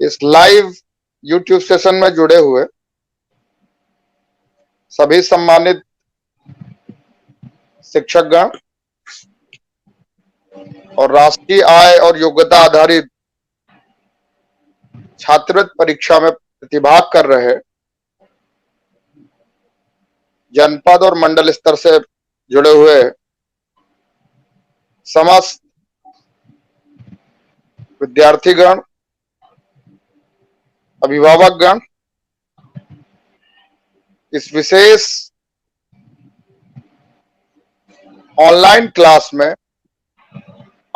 इस live YouTube session में जुड़े हुए सभी सम्मानित शिक्षकगण और राष्ट्रीय आय और योग्यता आधारित छात्रवृत्ति परीक्षा में प्रतिभाग कर रहे जनपद और मंडल स्तर से जुड़े हुए समस्त विद्यार्थीगण, अभिभावकगण, इस विशेष ऑनलाइन क्लास में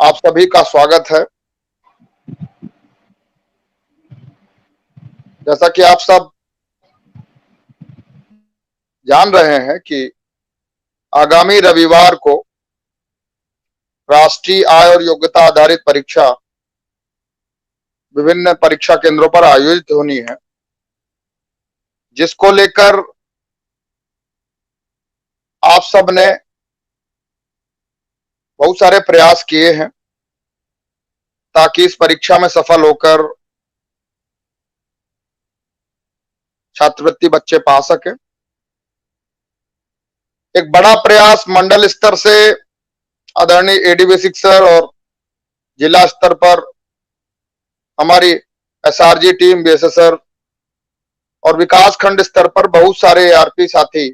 आप सभी का स्वागत है। जैसा कि आप सब जान रहे हैं कि आगामी रविवार को राष्ट्रीय आय और योग्यता आधारित परीक्षा विभिन्न परीक्षा केंद्रों पर आयोजित होनी है, जिसको लेकर आप सब ने बहुत सारे प्रयास किए हैं ताकि इस परीक्षा में सफल होकर छात्रवृत्ति बच्चे पा सके। एक बड़ा प्रयास मंडल स्तर से आदरणीय एडी बेसिक सर और जिला स्तर पर हमारी एसआरजी टीम, बीएसएस सर और विकास खंड स्तर पर बहुत सारे एआरपी साथी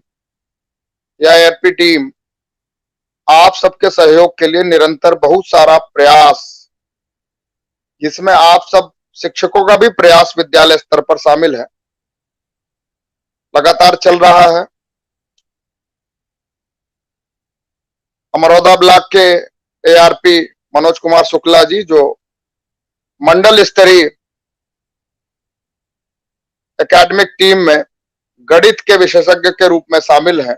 या एआरपी टीम, आप सबके सहयोग के लिए निरंतर बहुत सारा प्रयास, जिसमें आप सब शिक्षकों का भी प्रयास विद्यालय स्तर पर शामिल है, लगातार चल रहा है। अमरोदा ब्लॉक के एआरपी मनोज कुमार शुक्ला जी, जो मंडल स्तरीय एकेडमिक टीम में गणित के विशेषज्ञ के रूप में शामिल हैं,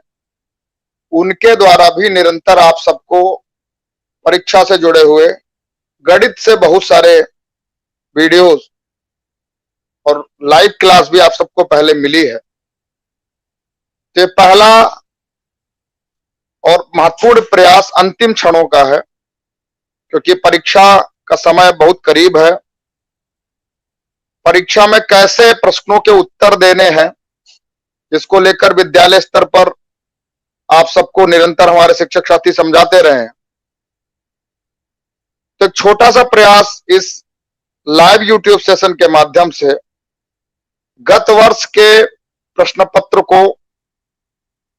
उनके द्वारा भी निरंतर आप सबको परीक्षा से जुड़े हुए गणित से बहुत सारे वीडियोस और लाइव क्लास भी आप सबको पहले मिली है। तो पहला और महत्वपूर्ण प्रयास अंतिम क्षणों का है, क्योंकि परीक्षा का समय बहुत करीब है। परीक्षा में कैसे प्रश्नों के उत्तर देने हैं, जिसको लेकर विद्यालय स्तर पर आप सबको निरंतर हमारे शिक्षक साथी समझाते रहे हैं। तो एक छोटा सा प्रयास इस लाइव यूट्यूब सेशन के माध्यम से गत वर्ष के प्रश्न पत्र को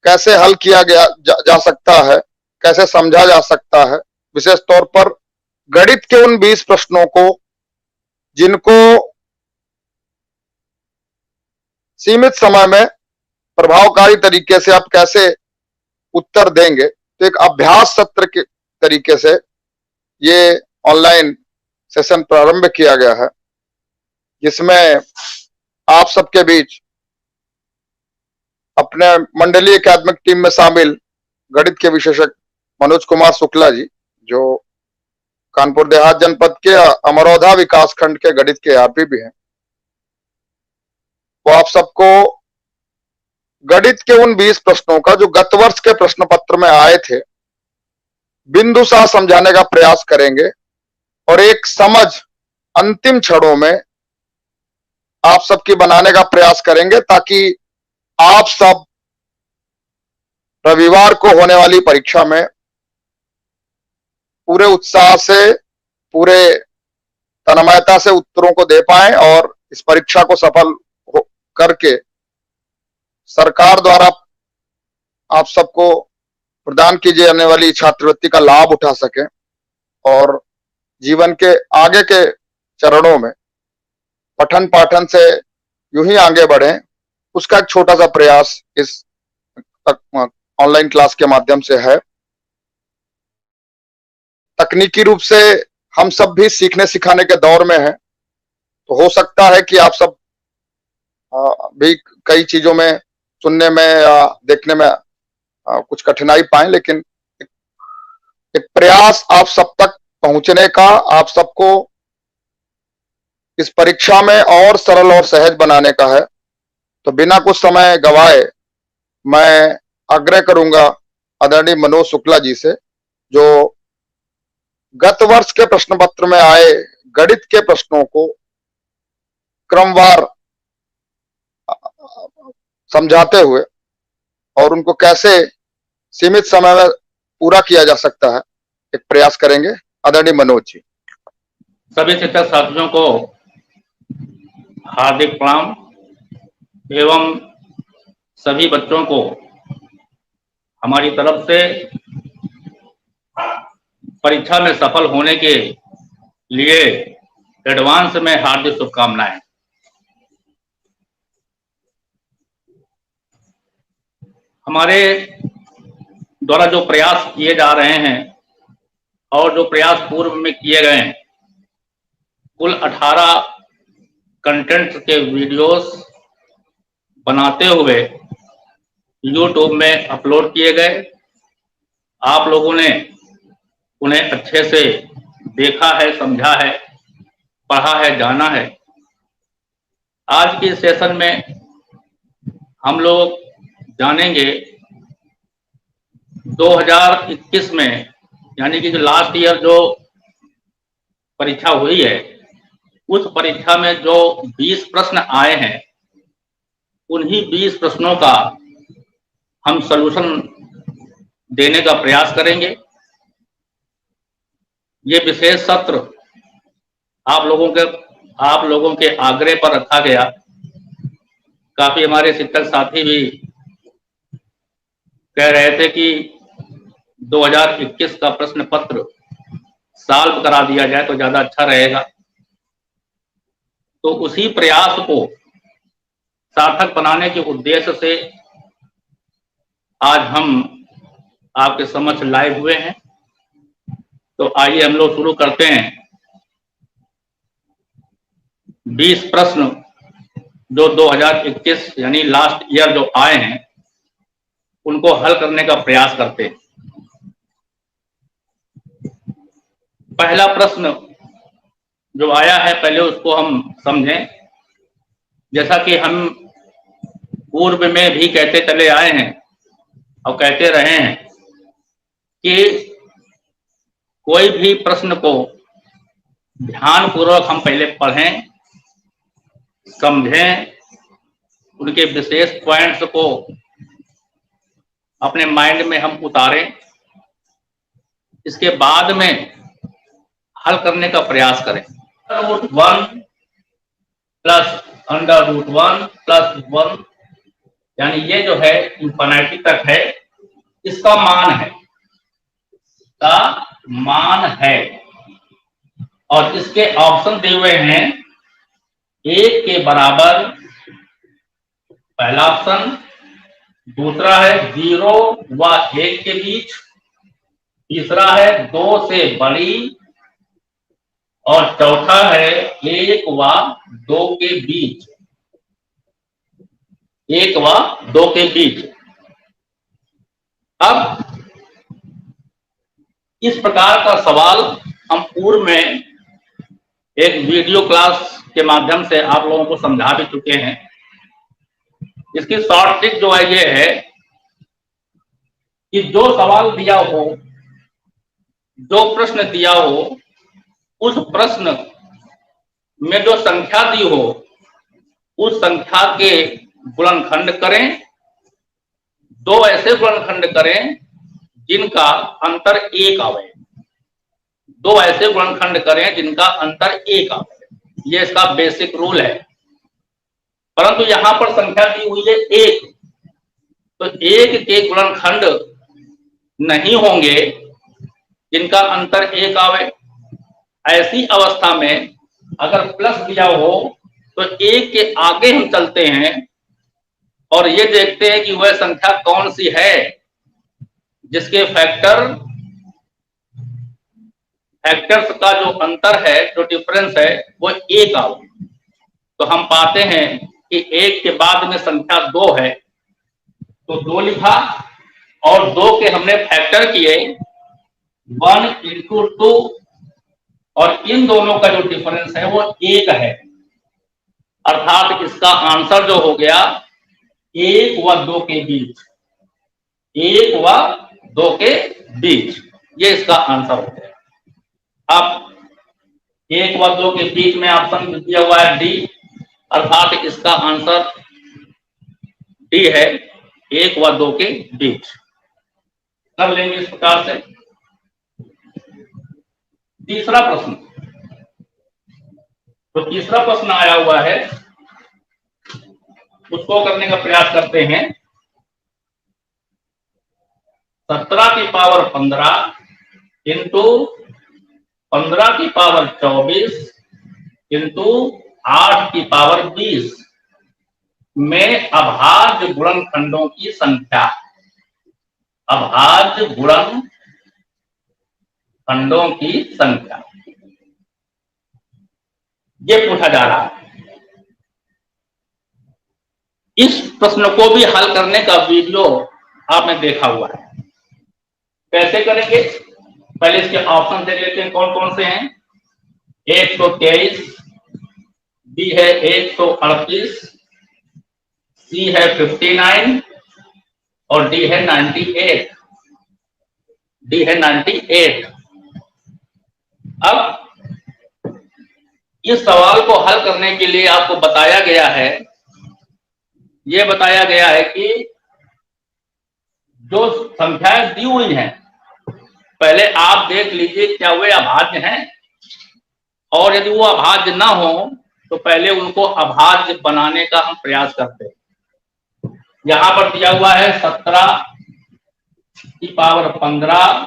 कैसे हल किया जा सकता है, कैसे समझा जा सकता है, विशेष तौर पर गणित के उन 20 प्रश्नों को जिनको सीमित समय में प्रभावकारी तरीके से आप कैसे उत्तर देंगे, तो एक अभ्यास सत्र के तरीके से ये ऑनलाइन सेशन प्रारंभ किया गया है, जिसमें आप सबके बीच अपने मंडलीय एकेडमिक टीम में शामिल गणित के विशेषज्ञ मनोज कुमार शुक्ला जी, जो कानपुर देहात जनपद के अमरोधा विकास खंड के गणित के आरपी भी हैं, वो आप सबको गणित के उन 20 प्रश्नों का जो गत वर्ष के प्रश्न पत्र में आए थे, बिंदुसार समझाने का प्रयास करेंगे और एक समझ अंतिम क्षणों में आप सबकी बनाने का प्रयास करेंगे, ताकि आप सब रविवार को होने वाली परीक्षा में पूरे उत्साह से, पूरे तन्मयता से उत्तरों को दे पाएं और इस परीक्षा को सफल करके सरकार द्वारा आप सबको प्रदान की जाने वाली छात्रवृत्ति का लाभ उठा सके और जीवन के आगे के चरणों में पठन पाठन से यूं ही आगे बढ़े, उसका एक छोटा सा प्रयास इस ऑनलाइन क्लास के माध्यम से है। तकनीकी रूप से हम सब भी सीखने सिखाने के दौर में हैं, तो हो सकता है कि आप सब भी कई चीजों में सुनने में या देखने में कुछ कठिनाई पाएं, लेकिन एक प्रयास आप सब तक पहुंचने का, आप सबको इस परीक्षा में और सरल और सहज बनाने का है। तो बिना कुछ समय गवाए मैं आग्रह करूंगा आदरणीय मनोज शुक्ला जी से, जो गत वर्ष के प्रश्न पत्र में आए गणित के प्रश्नों को क्रमवार समझाते हुए और उनको कैसे सीमित समय में पूरा किया जा सकता है, एक प्रयास करेंगे। आदरणीय मनोज जी। सभी शिक्षक साथियों को हार्दिक प्रणाम एवं सभी बच्चों को हमारी तरफ से परीक्षा में सफल होने के लिए एडवांस में हार्दिक शुभकामनाएं। हमारे द्वारा जो प्रयास किए जा रहे हैं और जो प्रयास पूर्व में किए गए हैं, कुल 18 कंटेंट के वीडियोस बनाते हुए YouTube में अपलोड किए गए। आप लोगों ने उन्हें अच्छे से देखा है, समझा है, पढ़ा है, जाना है। आज के सेशन में हम लोग जानेंगे 2021 में, यानी कि जो लास्ट ईयर जो परीक्षा हुई है, उस परीक्षा में जो 20 प्रश्न आए हैं, उन्हीं 20 प्रश्नों का हम सलूशन देने का प्रयास करेंगे। ये विशेष सत्र आप लोगों के आग्रह पर रखा गया। काफी हमारे शिक्षक साथी भी कह रहे थे कि 2021 का प्रश्न पत्र सॉल्व करा दिया जाए तो ज्यादा अच्छा रहेगा। तो उसी प्रयास को सार्थक बनाने के उद्देश्य से आज हम आपके समक्ष लाइव हुए हैं। तो आइए हम लोग शुरू करते हैं। 20 प्रश्न जो 2021 यानी लास्ट ईयर जो आए हैं, उनको हल करने का प्रयास करते हैं। पहला प्रश्न जो आया है, पहले उसको हम समझें। जैसा कि हम पूर्व में भी कहते चले आए हैं और कहते रहे हैं कि कोई भी प्रश्न को ध्यानपूर्वक हम पहले पढ़ें, समझें, उनके विशेष पॉइंट्स को अपने माइंड में हम उतारें, इसके बाद में हल करने का प्रयास करें। √1 प्लस √1 प्लस 1, यानी ये जो है इंफिनिटी तक है, इसका मान है। और इसके ऑप्शन दिए हुए हैं 1 के बराबर पहला ऑप्शन, दूसरा है 0 व 1 के बीच, तीसरा है 2 से बड़ी, और चौथा है 1 व 2 के बीच। 1 व 2 के बीच। अब इस प्रकार का सवाल हम पूर्व में एक वीडियो क्लास के माध्यम से आप लोगों को समझा भी चुके हैं। इसकी शॉर्ट ट्रिक जो है ये है कि जो सवाल दिया हो, जो प्रश्न दिया हो, उस प्रश्न में जो संख्या दी हो, उस संख्या के गुणनखंड करें। 2 ऐसे गुणनखंड करें जिनका अंतर 1 आवे। 2 ऐसे गुणनखंड करें जिनका अंतर 1 आवे। ये इसका बेसिक रूल है। परंतु यहां पर संख्या दी हुई है 1, तो 1 के गुणनखंड नहीं होंगे जिनका अंतर 1 आवे। ऐसी अवस्था में अगर प्लस दिया हो तो 1 के आगे हम चलते हैं और ये देखते हैं कि वह संख्या कौन सी है जिसके फैक्टर्स का जो अंतर है, जो डिफरेंस है, वो 1 आवे। तो हम पाते हैं कि 1 के बाद में संख्या 2 है, तो 2 लिखा और 2 के हमने फैक्टर किए 1 × 2, और इन दोनों का जो डिफरेंस है वो 1 है। अर्थात इसका आंसर जो हो गया 1 व 2 के बीच। 1 व 2 के बीच, ये इसका आंसर हो गया। अब 1 व 2 के बीच में ऑप्शन दिया हुआ है डी, अर्थात इसका आंसर डी है, 1 व 2 के बीच। कर लेंगे इस प्रकार से। तीसरा प्रश्न, तो तीसरा प्रश्न आया हुआ है, उसको करने का प्रयास करते हैं। 17 की पावर 15 इंटू 15 की पावर 24 इंटू 8 की पावर 20 में अभाज्य गुणनखंडों की संख्या, अभाज्य गुणनखंडों की संख्या, ये पूछा जा रहा है। इस प्रश्न को भी हल करने का वीडियो आपने देखा हुआ है। कैसे करेंगे, पहले इसके ऑप्शन दे लेते हैं, कौन कौन से हैं। 123, बी है 138, सी है 59 और डी है 98। डी है 98। अब इस सवाल को हल करने के लिए आपको बताया गया है, ये बताया गया है कि जो संख्याएं दी हुई हैं, पहले आप देख लीजिए क्या वे अभाज्य हैं, और यदि वो अभाज्य ना हो तो पहले उनको अभाज्य बनाने का हम प्रयास करते हैं। यहां पर दिया हुआ है 17 की पावर 15,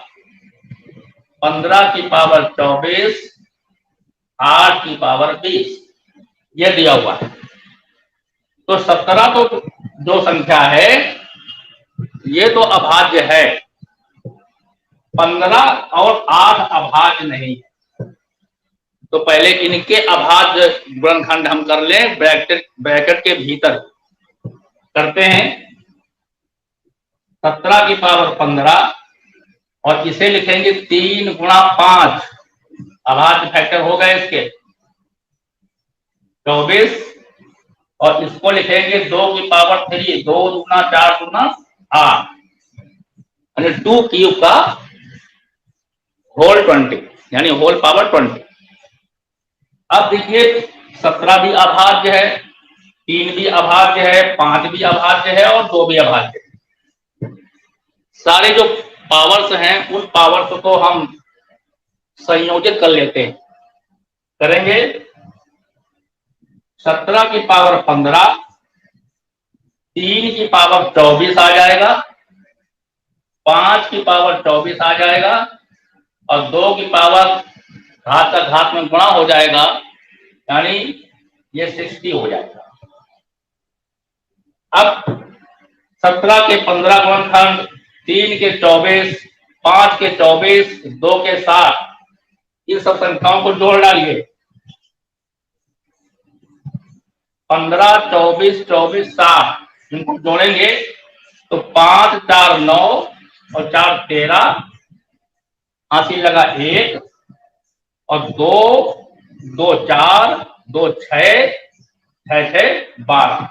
15 की पावर 24, 8 की पावर 20, ये दिया हुआ है। तो 17 तो जो संख्या है ये तो अभाज्य है, 15 और 8 अभाज्य नहीं है। तो पहले इनके अभाज्य गुणनखंड हम कर लें, ब्रैकेट के भीतर करते हैं। 17 की पावर 15 और इसे लिखेंगे 3 गुणा 5, अभाज्य फैक्टर हो गए इसके 24, और इसको लिखेंगे 2 की पावर 3, 2 गुना 4 गुना 8, यानी 2 क्यूब का होल 20, यानी होल पावर 20। अब देखिए 17 भी अभाज्य है, 3 भी अभाज्य है, 5 भी अभाज्य है और 2 भी अभाज्य है। सारे जो पावर्स हैं उन पावर्स को हम संयोजित कर लेते हैं। करेंगे 17 की पावर 15, 3 की पावर 24 आ जाएगा, 5 की पावर 24 आ जाएगा, और 2 की पावर घात का घात में गुणा हो जाएगा, यानी ये 60 हो जाएगा। अब 17 के 15 गुणनखंड, 3 के 24, 5 के 24, 2 के 60, इन सब संख्याओं को जोड़ डालिए। 15, 24, 24, 60, इनको जोड़ेंगे तो 5 4 9 और 4 13, हासिल लगा 1, और 2 2 4 2 6 6 6 12,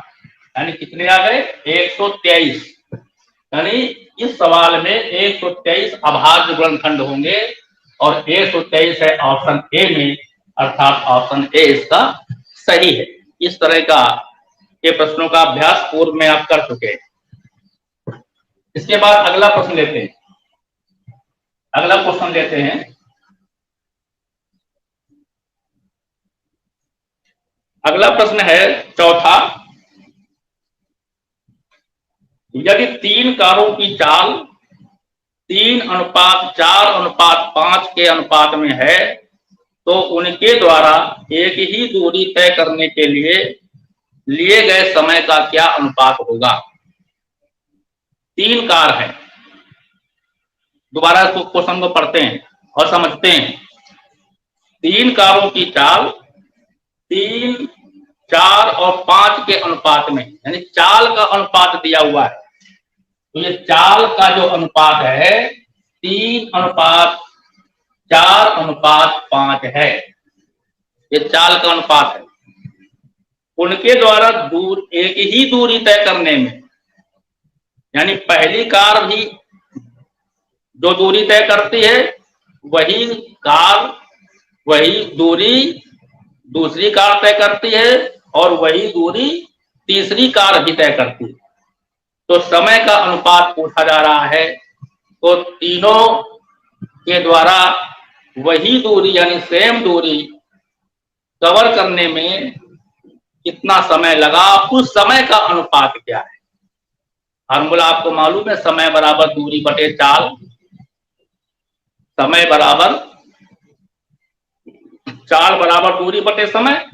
यानी कितने आ गए 123। यानी इस सवाल में 123 अभाज्य गुणनखंड होंगे और 123 है ऑप्शन ए में, अर्थात ऑप्शन ए इसका सही है। इस तरह का ये प्रश्नों का अभ्यास पूर्व में आप कर चुके हैं। इसके बाद अगला प्रश्न लेते हैं। अगला क्वेश्चन लेते हैं। अगला प्रश्न है चौथा। यदि 3 कारों की चाल 3:4:5 के अनुपात में है तो उनके द्वारा एक ही दूरी तय करने के लिए गए समय का क्या अनुपात होगा। 3 कार है, दोबारा क्वेश्चन को पढ़ते हैं और समझते हैं। 3 कारों की चाल 3, 4 और 5 के अनुपात में, यानी चाल का अनुपात दिया हुआ है, तो ये चाल का जो अनुपात है 3:4:5 है, ये चाल का अनुपात है। उनके द्वारा एक ही दूरी तय करने में, यानी पहली कार भी जो दूरी तय करती है वही दूरी दूसरी कार तय करती है, और वही दूरी तीसरी कार भी तय करती। तो समय का अनुपात पूछा जा रहा है, तो तीनों के द्वारा वही दूरी यानी सेम दूरी कवर करने में कितना समय लगा, उस समय का अनुपात क्या है। फार्मूला आपको मालूम है, समय बराबर दूरी बटे चाल। समय बराबर चाल बराबर दूरी बटे समय,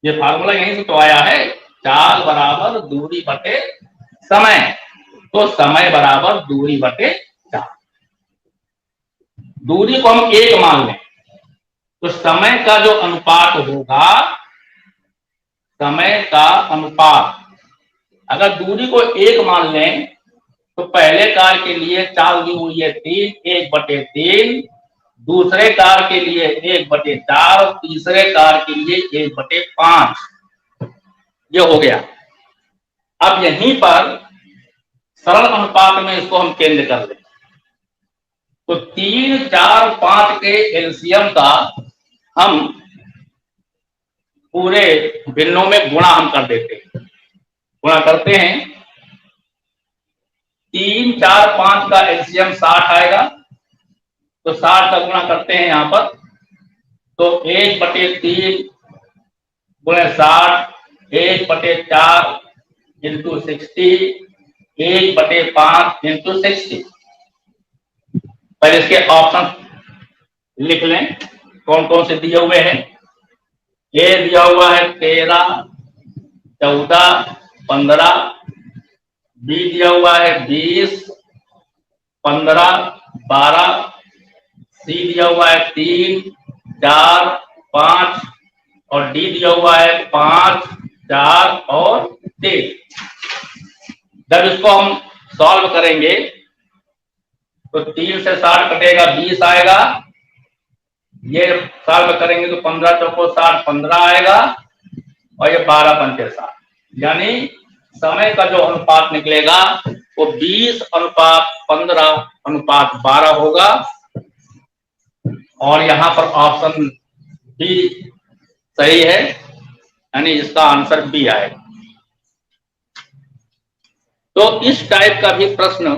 ये फार्मूला यहीं से तो आया है, चाल बराबर दूरी बटे समय। तो समय बराबर दूरी बटे चाल। दूरी को हम 1 मान लें तो समय का जो अनुपात होगा, समय का अनुपात अगर दूरी को 1 मान लें तो पहले कार के लिए चाल दी हुई है 3, 1/3, दूसरे कार के लिए 1/4 और तीसरे कार के लिए 1/5। ये हो गया। अब यहीं पर सरल अनुपात में इसको हम चेंज कर लें तो 3, 4, 5 के एलसीएम का हम पूरे भिन्नों में गुणा हम कर देते हैं। गुणा करते हैं, 3, 4, 5 का एलसीएम 60 आएगा, तो 60 का गुणा करते हैं यहां पर, तो 1/3 गुणे 60, 1/4 इंटू 60, 1/5 इंटू 60। पहले इसके ऑप्शन लिख लें कौन कौन से दिए हुए हैं। ए दिया हुआ है 13, 14, 15। बी दिया हुआ है 20, 15, 12। सी दिया हुआ है 3, 4, 5 और डी दिया हुआ है 5, 4 और 3। जब इसको हम सॉल्व करेंगे तो 3 से 60 कटेगा, 20 आएगा। ये सॉल्व करेंगे तो 15 चौको 60, 15 आएगा और ये 12 पंचे 60। यानी समय का जो अनुपात निकलेगा वो 20:15:12 होगा। और यहां पर ऑप्शन बी सही है, यानी इसका आंसर बी आएगा। तो इस टाइप का भी प्रश्न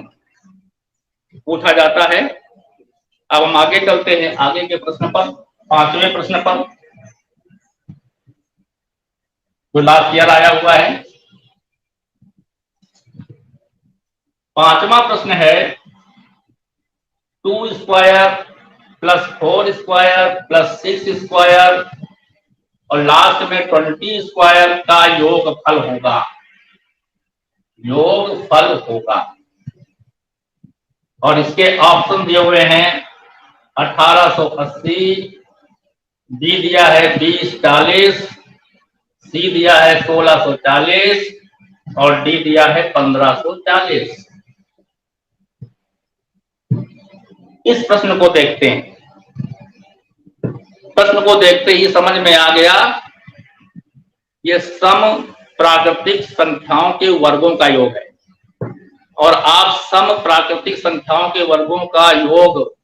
पूछा जाता है। अब हम आगे चलते हैं, आगे के प्रश्न पर, 5वें प्रश्न पर जो लास्ट ईयर आया हुआ है। 5वां प्रश्न है 2 square plus 4 square plus 6 square और लास्ट में 20 स्क्वायर का योगफल होगा। योगफल होगा और इसके ऑप्शन दिए हुए हैं 1880, बी दिया है 2040, सी दिया है 1640 और डी दिया है 1540। इस प्रश्न को देखते हैं। प्रश्न को देखते ही समझ में आ गया, ये सम प्राकृतिक संख्याओं के वर्गों का योग है और आप सम प्राकृतिक संख्याओं के वर्गों का योग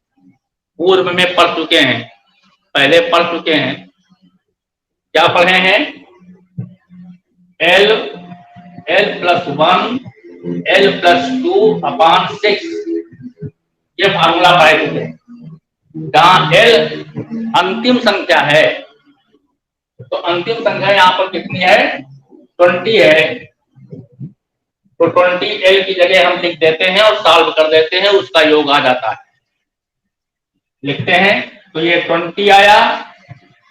पूर्व में पढ़ चुके हैं, पहले पढ़ चुके हैं। क्या पढ़े हैं? L + 1 L + 2/6 ये फार्मूला पढ़े थे। जहां L अंतिम संख्या है तो अंतिम संख्या यहां पर कितनी है? 20 है। तो 20 L की जगह हम लिख देते हैं और सॉल्व कर देते हैं, उसका योग आ जाता है। लिखते हैं तो ये 20 आया,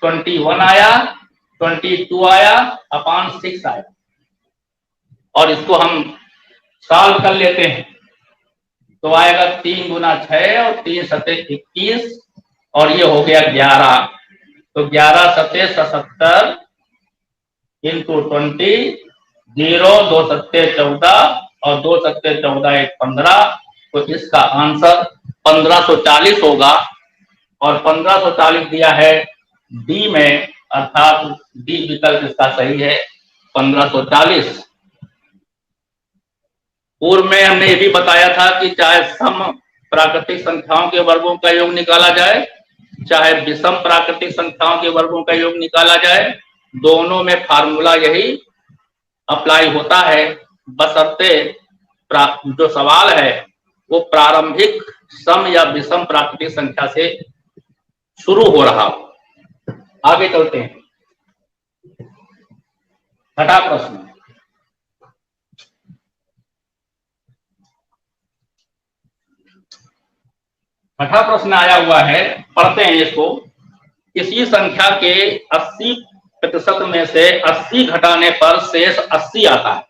21 आया, 22 आया, 6 आया और इसको हम सॉल्व कर लेते हैं तो आएगा 3 गुना 6 और 3 सते 21 और ये हो गया 11। तो 11 सते 77 इंटू 20, 0, 2 सत्ते 14 और 2 सत्ते 14, 1 15। तो इसका आंसर 1540 होगा और 1540 दिया है डी में, अर्थात डी विकल्प इसका सही है 1540। पूर्व में हमने ये भी बताया था कि चाहे सम प्राकृतिक संख्याओं के वर्गों का योग निकाला जाए, चाहे विषम प्राकृतिक संख्याओं के वर्गों का योग निकाला जाए, दोनों में फार्मूला यही अप्लाई होता है, बशर्ते जो सवाल है वो प्रारंभिक सम या विषम प्राकृतिक संख्या से शुरू हो रहा हो। आगे चलते हैं। छठा प्रश्न, छठा प्रश्न आया हुआ है, पढ़ते हैं इसको। किसी संख्या के 80% में से 80 घटाने पर शेष 80 आता है,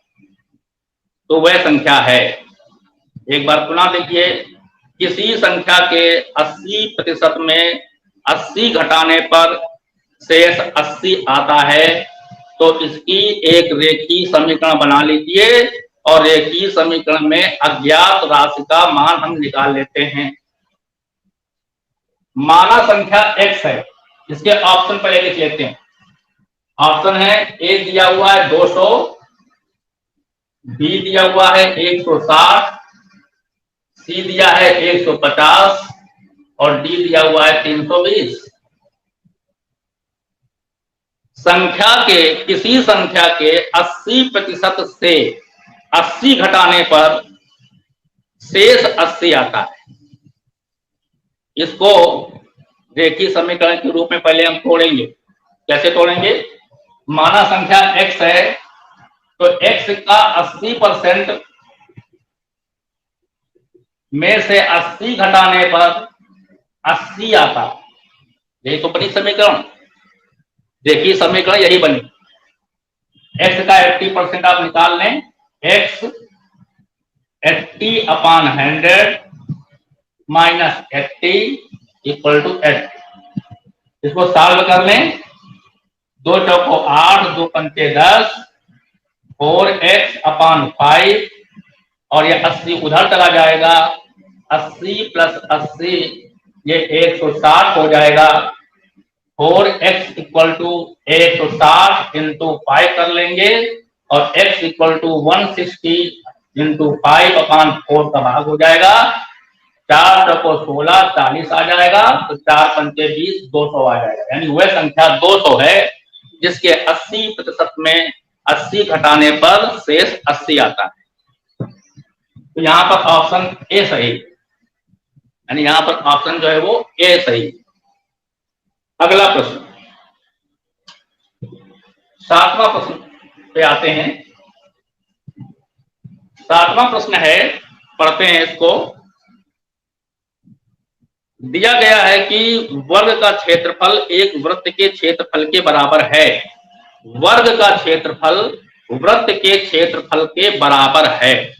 तो वह संख्या है। एक बार पुनः देखिए, किसी संख्या के 80% में 80 घटाने पर शेष 80 आता है, तो इसकी एक रेखीय समीकरण बना लीजिए और रेखीय समीकरण में अज्ञात राशि का मान हम निकाल लेते हैं। माना संख्या x है, इसके ऑप्शन पहले लिख लेते हैं। ऑप्शन है ए दिया हुआ है 200, बी दिया हुआ है 160, सी दिया है 150 और डी दिया हुआ है 320। संख्या के किसी संख्या के 80% से 80 घटाने पर शेष 80 आता है। इसको रेखीय समीकरण के रूप में पहले हम तोड़ेंगे। कैसे तोड़ेंगे? माना संख्या x है, तो x का 80% में से 80 घटाने पर 80 आता, यही तो बनी समीकरण। देखिए समीकरण यही बनी। x का 80% आप निकाल लें, x 80/100 माइनस 80 इक्वल टू 80। इसको सॉल्व कर लें। 2 चौको 8, 2 पंचे 10, 4x/5 और ये 80 उधर चला जाएगा। 80 + 80 ये 160 हो जाएगा। 4x इक्वल टू 160 इंटू 5 कर लेंगे और x इक्वल टू 160 इंटू 5/4 का भाग हो जाएगा। 4 चौको 16, 40 आ जाएगा। तो 4 पंचे 20, 200 आ जाएगा। यानी वह संख्या 200 है जिसके 80% में 80 घटाने पर शेष 80 आता है। तो यहाँ पर ऑप्शन ए सही, यानी यहाँ पर ऑप्शन जो है वो ए सही। अगला प्रश्न, 7वां प्रश्न पे आते हैं। 7वां प्रश्न है, पढ़ते हैं इसको। दिया गया है कि वर्ग का क्षेत्रफल एक वृत्त के क्षेत्रफल के बराबर है। वर्ग का क्षेत्रफल वृत्त के क्षेत्रफल के बराबर है,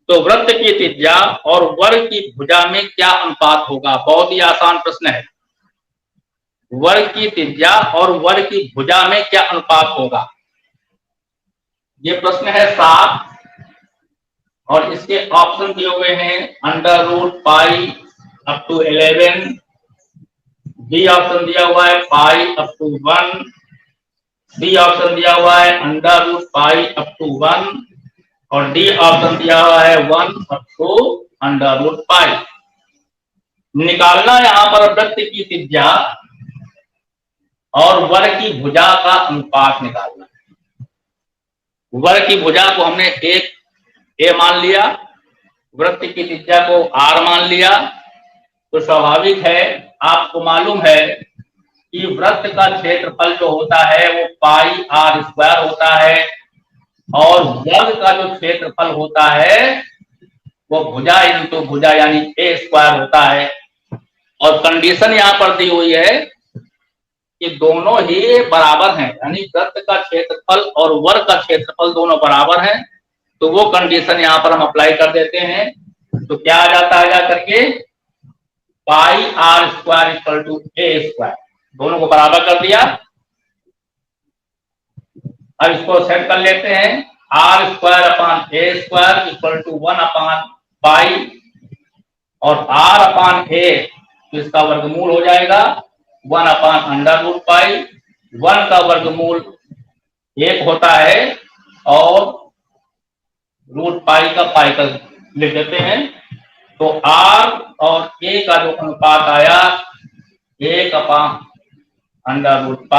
तो वृत्त की त्रिज्या और वर्ग की भुजा में क्या अनुपात होगा? बहुत ही आसान प्रश्न है। वर्ग की त्रिज्या और वर्ग की भुजा में क्या अनुपात होगा? ये प्रश्न है 7 और इसके ऑप्शन दिए हुए हैं √π up to 11, बी ऑप्शन दिया हुआ है π up to 1, सी ऑप्शन दिया हुआ है √π up to 1 और डी ऑप्शन दिया हुआ है 1 up to √π। निकालना यहाँ पर वृत्त की त्रिज्या और वर्ग की भुजा का अनुपात निकालना है। वर्ग की भुजा को हमने एक ए मान लिया, वृत्त की त्रिज्या को r मान लिया, तो स्वाभाविक है, आपको मालूम है कि वृत्त का क्षेत्रफल जो होता है वो πr² होता है और वर्ग का जो क्षेत्रफल होता है वो भुजा इंटू भुजा यानी a² होता है। और कंडीशन यहाँ पर दी हुई है कि दोनों ही बराबर हैं, यानी वृत्त का क्षेत्रफल और वर्ग का क्षेत्रफल दोनों बराबर हैं। तो वो कंडीशन यहाँ पर हम अप्लाई कर देते हैं। तो क्या आ जाता है जा करके πr² इक्वल टू a², दोनों को बराबर कर दिया। अब इसको सेट कर लेते हैं। r²/a² इक्वल टू 1/π और r/a तो इसका वर्गमूल हो जाएगा 1/√π। 1 का वर्गमूल 1 होता है और √π का पाई का लिख देते हैं। तो r और a का जो अनुपात आया 1/√π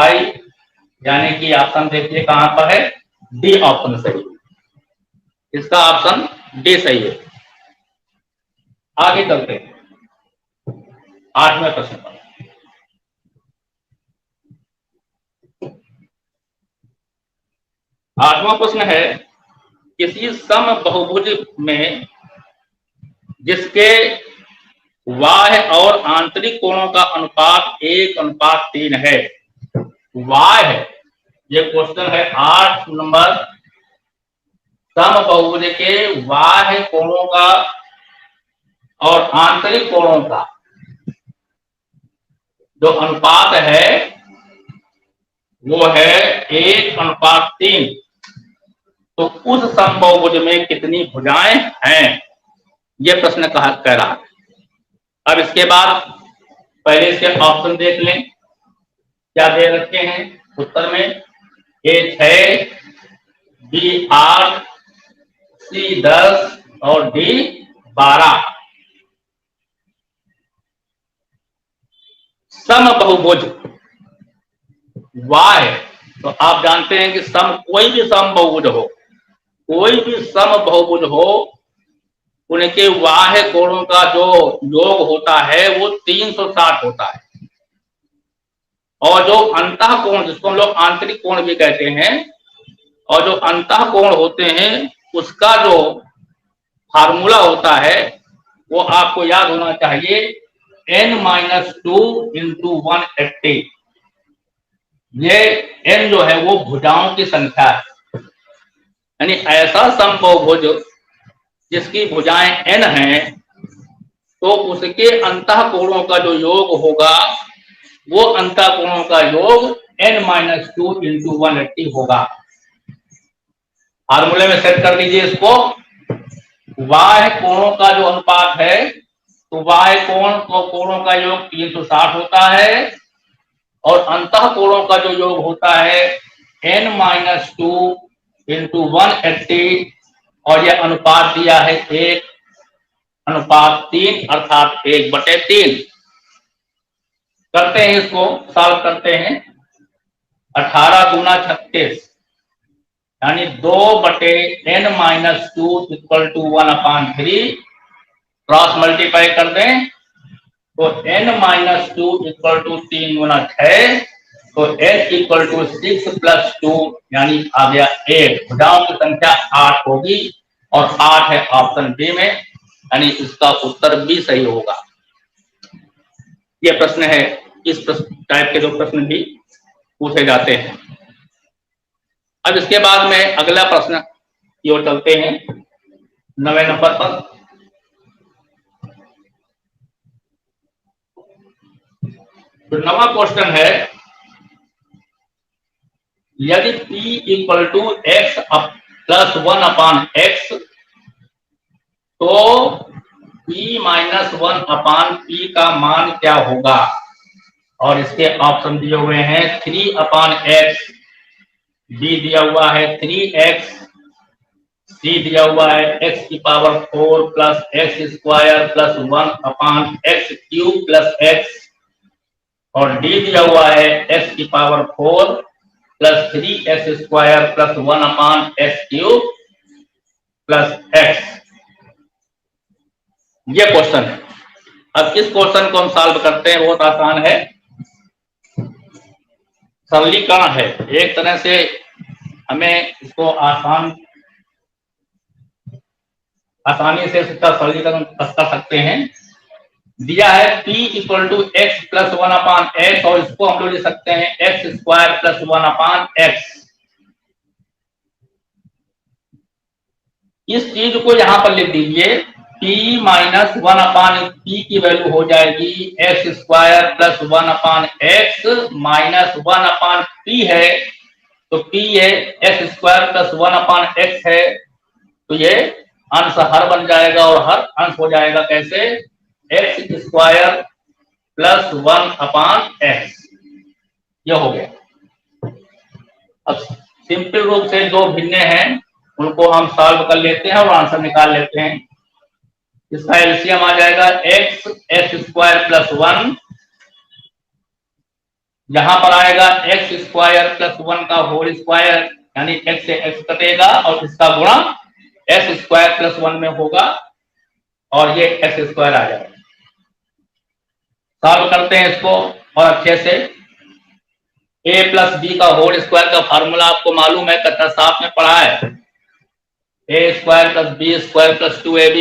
यानी कि ऑप्शन देखिए कहां पर है, डी ऑप्शन सही, इसका ऑप्शन डी सही है। आगे चलते हैं 8वें प्रश्न पर। 8वां प्रश्न है, किसी सम बहुभुज में जिसके बाह्य और आंतरिक कोणों का अनुपात 1:3 है, बाह्य, ये क्वेश्चन है 8 नंबर, सम बहुभुज के बाह्य कोणों का और आंतरिक कोणों का जो अनुपात है वो है 1:3। तो उस समबाहुभुज में कितनी भुजाएं हैं, ये प्रश्न कह रहा है। अब इसके बाद पहले इसके ऑप्शन देख लें, क्या दे रखे हैं उत्तर में, ए 6, बी 8, सी 10 और डी 12। सम बहुभुज वाय, तो आप जानते हैं कि सम, कोई भी सम बहुभुज हो, कोई भी सम बहुभुज हो, उनके बाह्य कोणों का जो योग होता है वो 360 होता है, और जो अंतः कोण, जिसको हम लोग आंतरिक कोण भी कहते हैं, और जो अंतः कोण होते हैं उसका जो फार्मूला होता है वो आपको याद होना चाहिए, n-2 × 180। ये n जो है वो भुजाओं की संख्या है, यानी ऐसा समबाहुभुज जिसकी भुजाएं n हैं, तो उसके अंतः कोणों का जो योग होगा वो अंतः कोणों का योग n-2 × 180 होगा। फार्मूले में सेट कर दीजिए इसको। बाह्य कोणों का जो अनुपात है, तो बाह्य कोणों का योग 360 होता है, और अंतः कोणों का जो योग होता है n-2 × 180, और यह अनुपात दिया है 1:3 अर्थात 1/3। करते हैं इसको, सॉल्व करते हैं। 18 दूना 36, यानी 2/n-2 = 1/3, क्रॉस मल्टीप्लाई कर दें तो n-2 = 3 × 6, तो n = 6 + 2 यानी आ गया 8। भुजाओं की संख्या 8 होगी, और 8 है ऑप्शन बी में, यानी इसका उत्तर बी सही होगा। यह प्रश्न है, इस टाइप के जो प्रश्न भी पूछे जाते हैं। अब इसके बाद में अगला प्रश्न की ओर चलते हैं 9वें नंबर पर। तो 9वां क्वेश्चन है, यदि p = x + 1/x, तो p - 1/p का मान क्या होगा? और इसके ऑप्शन दिए हुए हैं 3/x, b दिया हुआ है 3x, c दिया हुआ है x⁴ + x² + 1/x³ + x, और d दिया हुआ है x⁴ + 3x² + 1/x³ + x। ये क्वेश्चन है। अब इस क्वेश्चन को हम सॉल्व करते हैं, बहुत आसान है, सरलीकरण है एक तरह से, हमें इसको आसानी से इसका सरलीकरण कर सकते हैं। दिया है p = x + 1/x, और इसको हम लोग लिख सकते हैं x² + 1/x। इस चीज को यहां पर लिख दीजिए, p - 1/p की वैल्यू हो जाएगी x² + 1/x - 1/p है, तो p है x² + 1/x है, तो ये अंश हर बन जाएगा, और हर अंश हो जाएगा कैसे, x² + 1/x। यह हो गया। अब सिंपल रूप से दो भिन्ने हैं, उनको हम सॉल्व कर लेते हैं और आंसर निकाल लेते हैं। इसका एलसीएम आ जाएगा x² + 1, यहाँ पर आएगा एक्स स्क्वायर प्लस 1 का होल स्क्वायर, यानी एक्स से एक्स कटेगा और इसका गुणा एक्स स्क्वायर प्लस 1 में होगा और ये एक्स स्क्वायर आ जाएगा। सॉल्व करते हैं इसको और अच्छे से। ए प्लस बी का होल स्क्वायर का फार्मूला आपको मालूम है, कक्षा 7 में पढ़ा है। A square plus b square plus 2ab,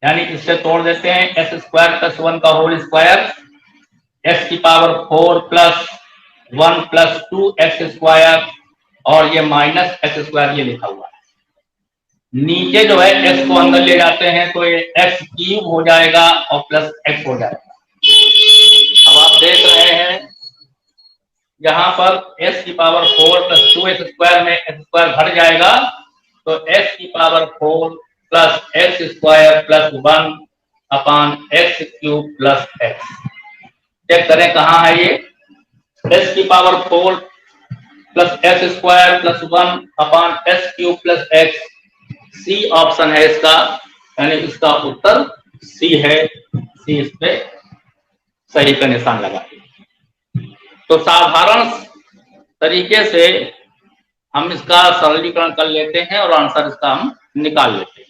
यानी इससे तोड़ देते हैं एक्स स्क्वायर प्लस 1 का होल स्क्वायर, एक्स की power 4 plus 1 plus 2 x square और ये माइनस एक्स स्क्वायर ये लिखा हुआ है। नीचे जो है एक्स को अंदर ले जाते हैं तो ये एक्स क्यूब हो जाएगा और प्लस एक्स हो जाएगा। अब आप देख रहे हैं यहाँ पर एक्स की पावर 4 प्लस 2 एक्स स्क्वायर में एक्स स्क्वायर घट जाएगा तो एक्स की power 4 plus x square plus 1 upon x cube plus x. Check करें कहाँ है ये, एक्स की power 4 plus x square plus 1 upon x cube plus x, C option है इसका, यानी इसका उत्तर सी है। सी इस पे सही का निशान लगा। तो साधारण तरीके से हम इसका सरलीकरण कर लेते हैं और आंसर इसका हम निकाल लेते हैं।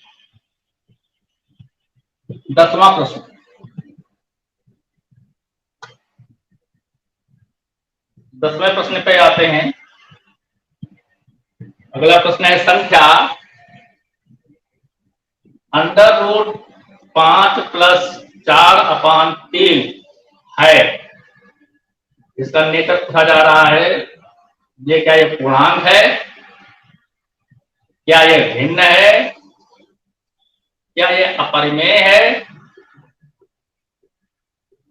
10वां प्रश्न, दसवें प्रश्न पे आते हैं। अगला प्रश्न है संख्या अंडर रूट 5 प्लस 4 अपान 3 है, इसका नेचर पूछा जा रहा है। ये क्या ये पूर्णांक है, क्या ये भिन्न है, क्या ये अपरिमेय है,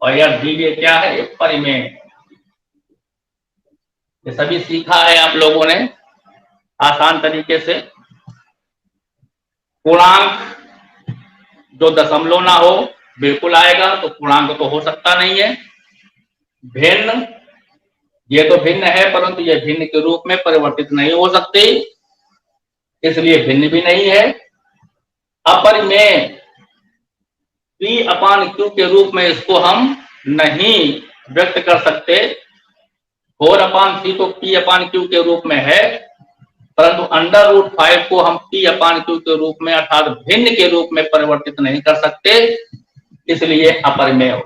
और यह डी ये क्या है, ये परिमेय। ये सभी सीखा है आप लोगों ने आसान तरीके से। पूर्णांक जो दशमलव ना हो बिल्कुल आएगा, तो पूर्णांक तो हो सकता नहीं है। भिन्न, ये तो भिन्न है परंतु ये भिन्न के रूप में परिवर्तित नहीं हो सकती, इसलिए भिन्न भी नहीं है। अपरिमेय, P अपान Q के रूप में इसको हम नहीं व्यक्त कर सकते। 4 अपान 3 तो P अपान Q के रूप में है, परंतु अंडर रूट 5 को हम P अपान Q के रूप में अर्थात भिन्न के रूप में परिवर्तित नहीं कर सकते, इसलिए अपरिमेय हो।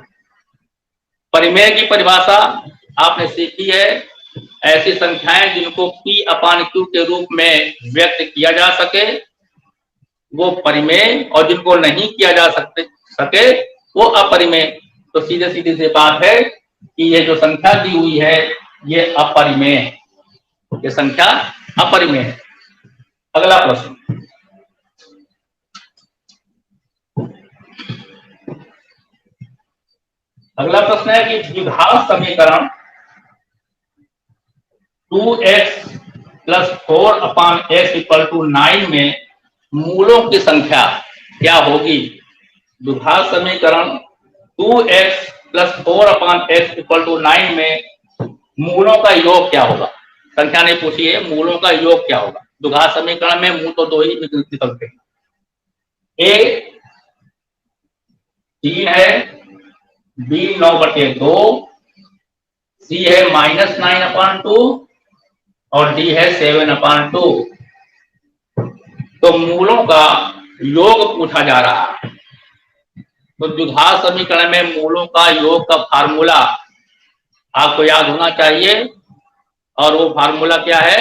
परिमेय की परिभाषा आपने सीखी है, ऐसी संख्याएं जिनको P अपान Q के रूप में व्यक्त किया जा सके वो परिमेय, और जिनको नहीं किया जा सके वो अपरिमेय। तो सीधे सीधी सी बात है कि ये जो संख्या दी हुई है ये अपरिमेय है, ये संख्या अपरिमेय है। अगला प्रश्न, अगला प्रश्न है कि द्विघात समीकरण 2x plus 4 upon x equal to 9 में मूलों की संख्या क्या होगी। द्विघात समीकरण 2x plus 4 upon x equal to 9 में मूलों का योग क्या होगा। संख्या नहीं पूछी है, मूलों का योग क्या होगा। द्विघात समीकरण में मूल तो 2 ही निकलते हैं, a 3 है, b 9/2, c है -9/2 और d है 7/2। तो मूलों का योग पूछा जा रहा है। तो द्विघात समीकरण में मूलों का योग का फार्मूला आपको याद होना चाहिए, और वो फार्मूला क्या है,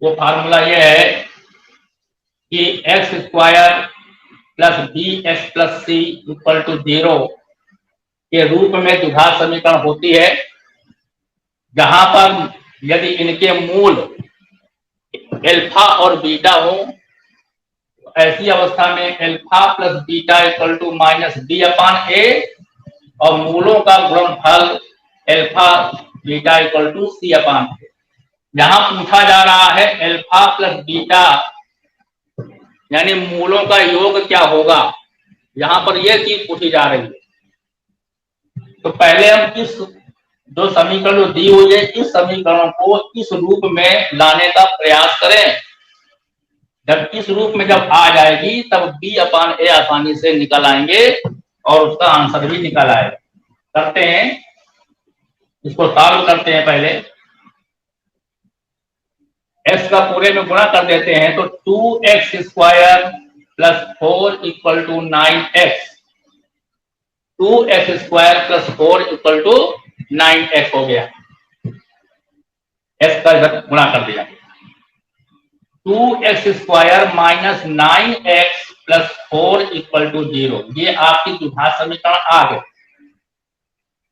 वो फार्मूला ये है कि x square plus b x plus c equal to 0 के रूप में द्विघात समीकरण होती है, जहां पर यदि इनके मूल अल्फा और बीटा हो, ऐसी अवस्था में alpha plus beta equal to -b/a और मूलों का गुणनफल alpha beta equal to c/a। यहां पूछा जा रहा है अल्फा प्लस बीटा यानी मूलों का योग क्या होगा, यहां पर यह चीज पूछी जा रही है। तो पहले हम इस जो समीकरण जो दी हुई है इस समीकरण को इस रूप में लाने का प्रयास करें। जब इस रूप में जब आ जाएगी तब b/a आसानी से निकल आएंगे और उसका आंसर भी निकल आएगा। करते हैं, इसको सॉल्व करते हैं। पहले x का पूरे में गुणा कर देते हैं तो 2x² plus 4 equal to 9x। 2x² plus 4 equal to 9x हो गया। x का इधर गुणा कर दिया। 2x² minus 9x plus 4 equal to 0। ये आपकी द्विघात समीकरण आ गए,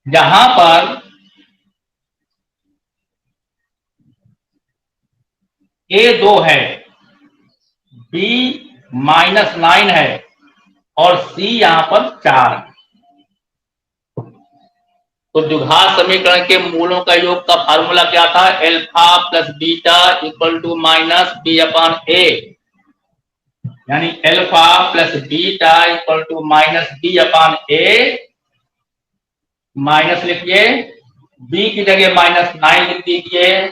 जहां पर a 2 है, b -9 है और c यहां पर 4 है। तो द्विघात समीकरण के मूलों का योग का फार्मूला क्या था? Alpha plus beta equal to minus b upon a, यानी alpha plus beta equal to minus b upon a. Minus लिखिए, बी की जगह -9 लिख दीजिए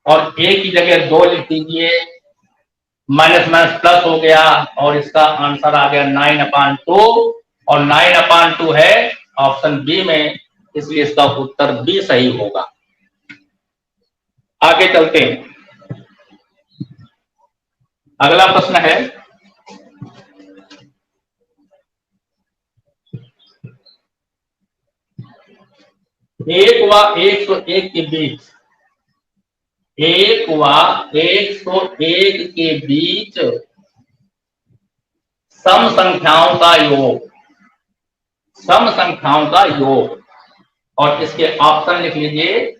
और ए की जगह 2 लिख दीजिए। माइनस माइनस प्लस हो गया और इसका आंसर आ गया 9/2 और 9/2 है ऑप्शन बी में, इसलिए इसका उत्तर बी सही होगा। आगे चलते हैं। अगला प्रश्न है एक व 101 के बीच, 1 व 101 के बीच सम संख्याओं का योग, सम संख्याओं का योग। और इसके ऑप्शन लिख लीजिए,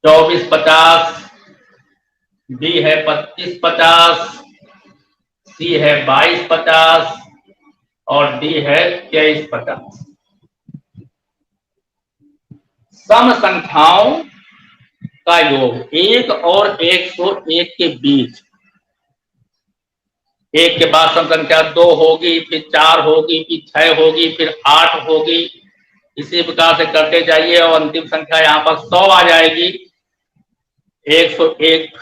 2450, बी है 2550, सी है 2250 और डी है 2350। सम संख्याओं का योग 1 और 101 के बीच। 1 के बाद सम संख्या 2 होगी, फिर 4 होगी, फिर 6 होगी, फिर 8 होगी। इसी प्रकार से करते जाइए और अंतिम संख्या यहाँ पर 100 आ जाएगी। 101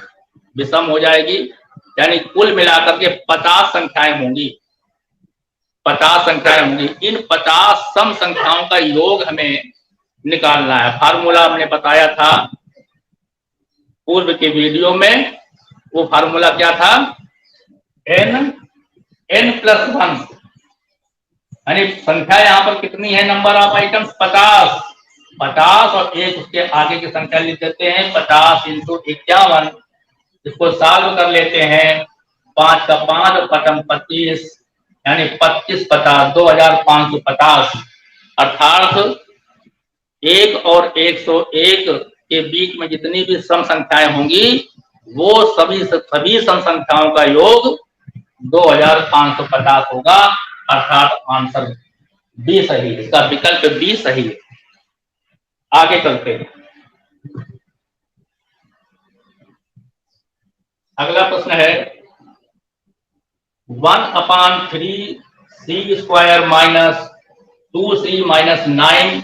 विषम हो जाएगी, यानी कुल मिलाकर के 50 संख्याएं होंगी। 50 संख्याएं होंगी। इन 50 सम संख्याओं का योग हमें निकालना है। फार्मूला हमने बताया था पूर्व के वीडियो में। वो फार्मूला क्या था? n+1, यानी संख्या यहाँ पर कितनी है? Number of items 50। 50 और 1 उसके आगे की संख्या लिख देते हैं। 50 × 51। इसको सॉल्व कर लेते हैं। 5 का 5 और 25, यानी 25×50 2550। अर्थात 1 और 101 के बीच में जितनी भी सम संख्याएं होंगी वो सभी सम संख्याओं का योग 2550 होगा। अर्थात आंसर बी सही है, इसका विकल्प बी सही है। आगे चलते हैं। अगला प्रश्न है 1/3c² माइनस 2c माइनस 9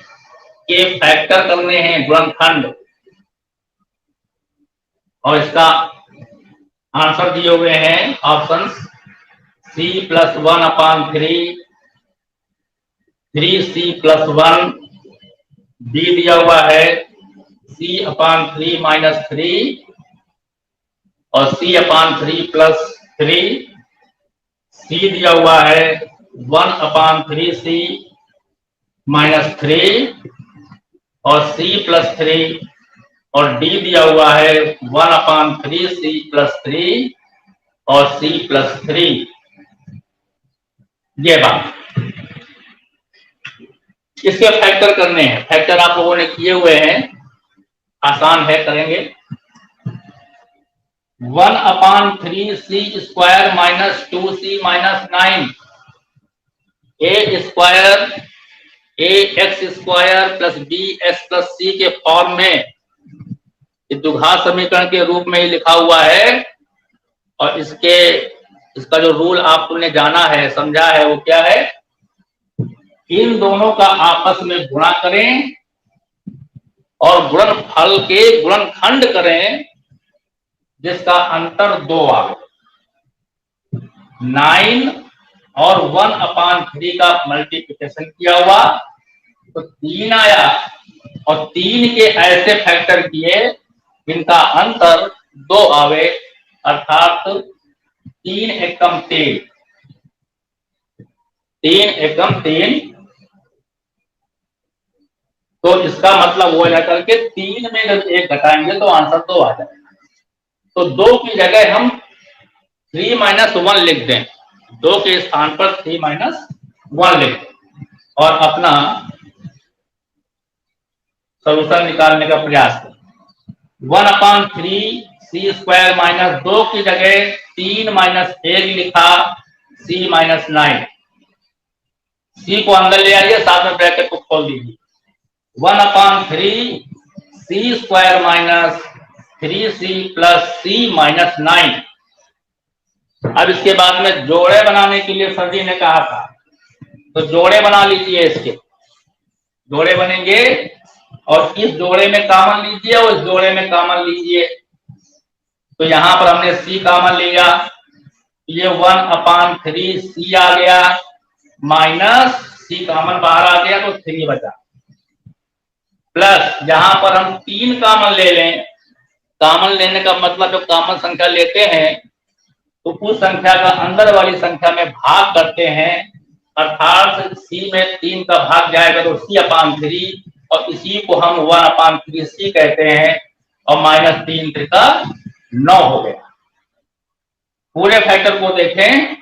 के फैक्टर करने हैं, गुणनखंड। और इसका आंसर दिए हुए हैं ऑप्शंस c + 1/3, 3c+1, b दिया हुआ है c/3 - 3 और c/3 + 3, c दिया हुआ है 1/3c - 3 और c + 3 और d दिया हुआ है 1/3c + 3 और c + 3। ये बात, इसके फैक्टर करने हैं। फैक्टर आप लोगों ने किए हुए हैं, आसान है, करेंगे। 1/3c² minus 2c minus 9 ax² plus bx plus c के फॉर्म में द्विघात समीकरण के रूप में ही लिखा हुआ है। और इसका जो रूल आपने जाना है, समझा है, वो क्या है? इन दोनों का आपस में गुणा करें और गुणनफल के गुणनखंड करें जिसका अंतर 2 आ गया। 9 और 1/3 का मल्टीप्लिकेशन किया हुआ तो 3 आया, और 3 के ऐसे फैक्टर किए जिनका अंतर 2 आवे, अर्थात 3 एकम 3, 3 एकम 3। तो इसका मतलब वो जाकर के 3 में जब 1 घटाएंगे तो आंसर 2 आ जाएगा। तो 2 की जगह हम 3 - 1 लिख दें, 2 के स्थान पर 3 - 1 लिख दें और अपना सॉल्यूशन निकालने का प्रयास करें। 1/3 c स्क्वायर माइनस 2 की जगह 3 - 1 लिखा, c - 9। c को अंदर ले आइए, साथ में ब्रैकेट को खोल दीजिए। 1/3 c square minus 3c plus c - 9। अब इसके बाद में जोड़े बनाने के लिए सर जी ने कहा था, तो जोड़े बना लीजिए। इसके जोड़े बनेंगे और इस जोड़े में कॉमन लीजिए और इस जोड़े में कॉमन लीजिए। तो यहां पर हमने c कॉमन लिया, ये 1/3 c आ गया, माइनस c कॉमन बाहर आ गया तो 3 बचा, प्लस यहां पर हम 3 कॉमन ले लें। कॉमन लेने का मतलब जब कॉमन संख्या लेते हैं तो उस संख्या का अंदर वाली संख्या में भाग करते हैं, अर्थात c में 3 का भाग जाएगा तो c/3, और इसी को हम 1/3c कहते हैं, और -3 त्रिका 9 हो गया। पूरे फैक्टर को देखें,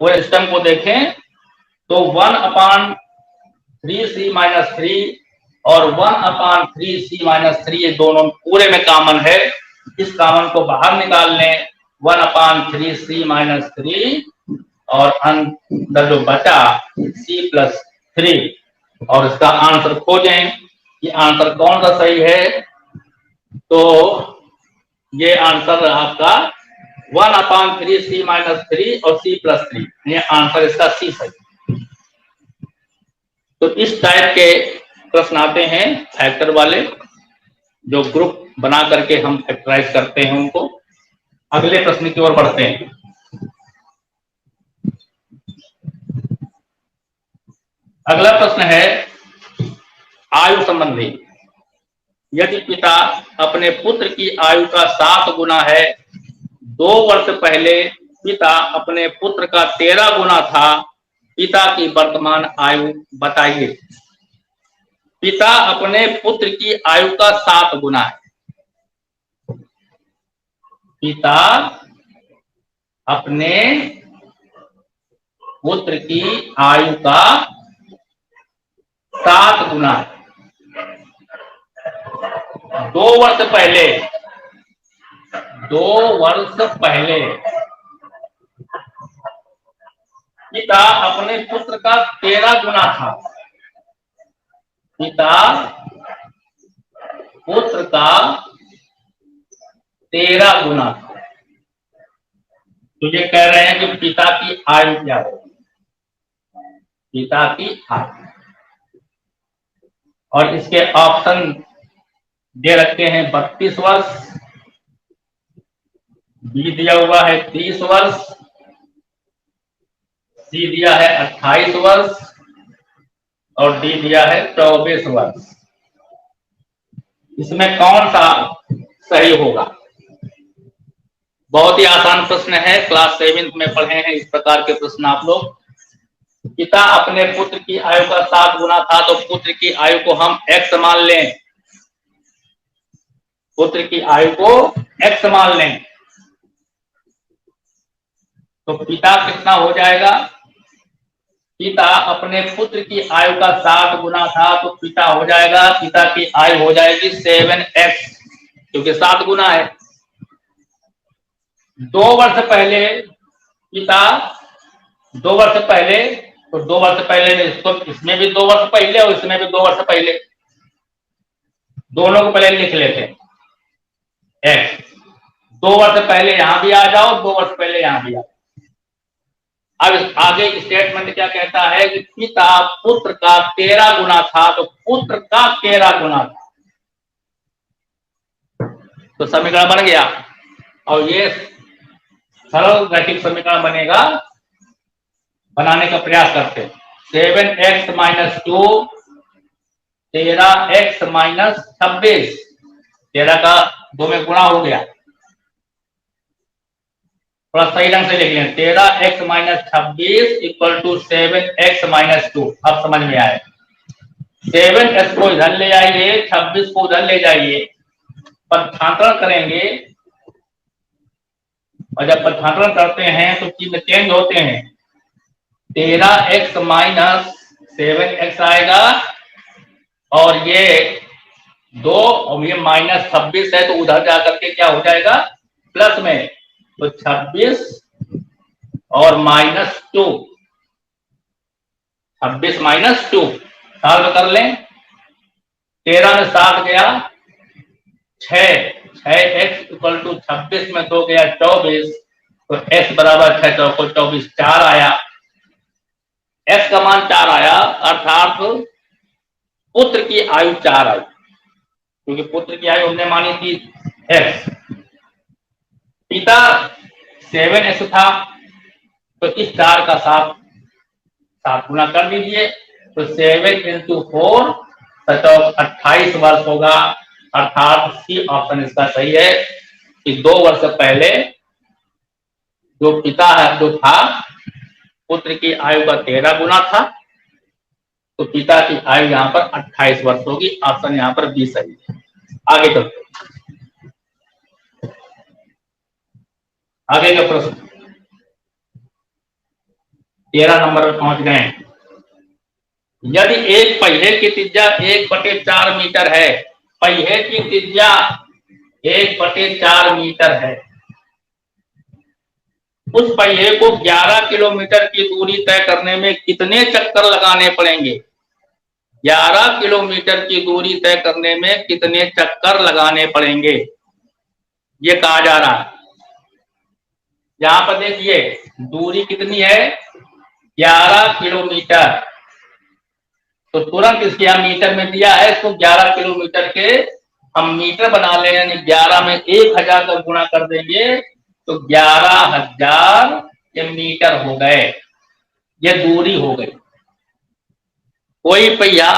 पूरे सिस्टम को देखें तो 1/3c - 3 और 1/3c - 3 ये दोनों पूरे में कॉमन है। इस कॉमन को बाहर निकाल लें, 1/3c - 3 और अंदर जो बचा c + 3, और इसका आंसर खोजें कि आंसर कौन सा सही है। तो ये आंसर आपका 1/3c - 3 और c + 3, ये आंसर इसका सी सही। तो इस टाइप के प्रश्न आते हैं फैक्टर वाले, जो ग्रुप बना करके हम फैक्टराइज करते हैं उनको। अगले प्रश्न की ओर बढ़ते हैं। अगला प्रश्न है आयु संबंधी। यदि पिता अपने पुत्र की आयु का 7 गुना है, 2 वर्ष पहले पिता अपने पुत्र का 13 गुना था, पिता की वर्तमान आयु बताइए। पिता अपने पुत्र की आयु का 7 गुना है। पिता अपने पुत्र की आयु का 7 गुना है। 2 वर्ष पहले, 2 वर्ष पहले पिता अपने पुत्र का 13 गुना था। पिता पुत्र का 13 गुना था। तो ये कह रहे हैं कि पिता की आयु क्या है, पिता की आयु। और इसके ऑप्शन दे रखे हैं 32 वर्ष, बी दिया हुआ है 30 वर्ष, सी दिया है 28 वर्ष और डी दिया है 24 वर्ष। इसमें कौन सा सही होगा? बहुत ही आसान प्रश्न है, क्लास 7th में पढ़े हैं इस प्रकार के प्रश्न आप लोग। पिता अपने पुत्र की आयु का 7 गुना था, तो पुत्र की आयु को हम x मान लें। पुत्र की आयु को x मान लें तो पिता कितना हो जाएगा? पिता अपने पुत्र की आयु का 7 गुना था, तो पिता हो जाएगा, पिता की आयु हो जाएगी 7x, क्योंकि 7 गुना है। 2 वर्ष पहले पिता, 2 वर्ष पहले, तो 2 वर्ष पहले इसको, इसमें भी 2 वर्ष पहले और इसमें भी 2 वर्ष पहले, दोनों को पहले लिख लेते हैं x। 2 वर्ष पहले यहां भी आ जाओ, 2 वर्ष पहले यहां भी आ जाओ। अब आगे स्टेटमेंट क्या कहता है कि पिता पुत्र का 13 गुना था, तो पुत्र का 13 गुना था, तो समीकरण बन गया। और ये सरल रैखिक समीकरण बनेगा, बनाने का प्रयास करते हैं। 7x - 2 13x माइनस 26, 13 का 2 में गुणा हो गया, थोड़ा सही ढंग से लिख लें, 13x minus 26 equal to 7x minus 2। अब समझ में आए, 7x को इधर ले आइए, 26 को उधर ले जाइए, पक्षांतरण करेंगे, और जब पक्षांतरण करते हैं तो चिन्ह चेंज होते हैं, 13x माइनस 7x आएगा, और ये 2 और ये माइनस 26 है, तो उधर जाकर के क्या हो जाएगा, प्लस में, तो 26 और माइनस 2, 26 माइनस 2 सॉल्व कर लें, 13 में 7 गया, 6x इक्वल टू 26 में 2 गया 24, तो x बराबर 6 चौको 24, 4 आया, x का मान 4 आया, अर्थात पुत्र की आयु 4 आई, क्योंकि पुत्र की आयु हमने मानी थी x। पिता 7x था, तो इस 4 का 7 गुना कर दीजिए, तो 7 इंटू 4 28 वर्ष होगा, अर्थात सी ऑप्शन इसका सही है कि 2 वर्ष पहले जो पिता है जो था, पुत्र की आयु का 13 गुना था, तो पिता की आयु यहाँ पर 28 वर्ष होगी, ऑप्शन यहाँ पर बी सही है। आगे चलते, आगे का प्रश्न 13 नंबर पर पहुंच गए। यदि एक पहिए की त्रिज्या 1/4 मीटर है, पहिए की त्रिज्या 1/4 मीटर है, उस पहिए को 11 किलोमीटर की दूरी तय करने में कितने चक्कर लगाने पड़ेंगे? 11 किलोमीटर की दूरी तय करने में कितने चक्कर लगाने पड़ेंगे, ये कहा जा रहा है। यहां पर देखिए दूरी कितनी है, 11 किलोमीटर, तो तुरंत इसके यहाँ मीटर में दिया है, इसको 11 किलोमीटर के हम मीटर बना लें, यानी 11 में 1000 का गुणा कर देंगे, तो 11,000 ये मीटर हो गए, ये दूरी हो गई। कोई पहिया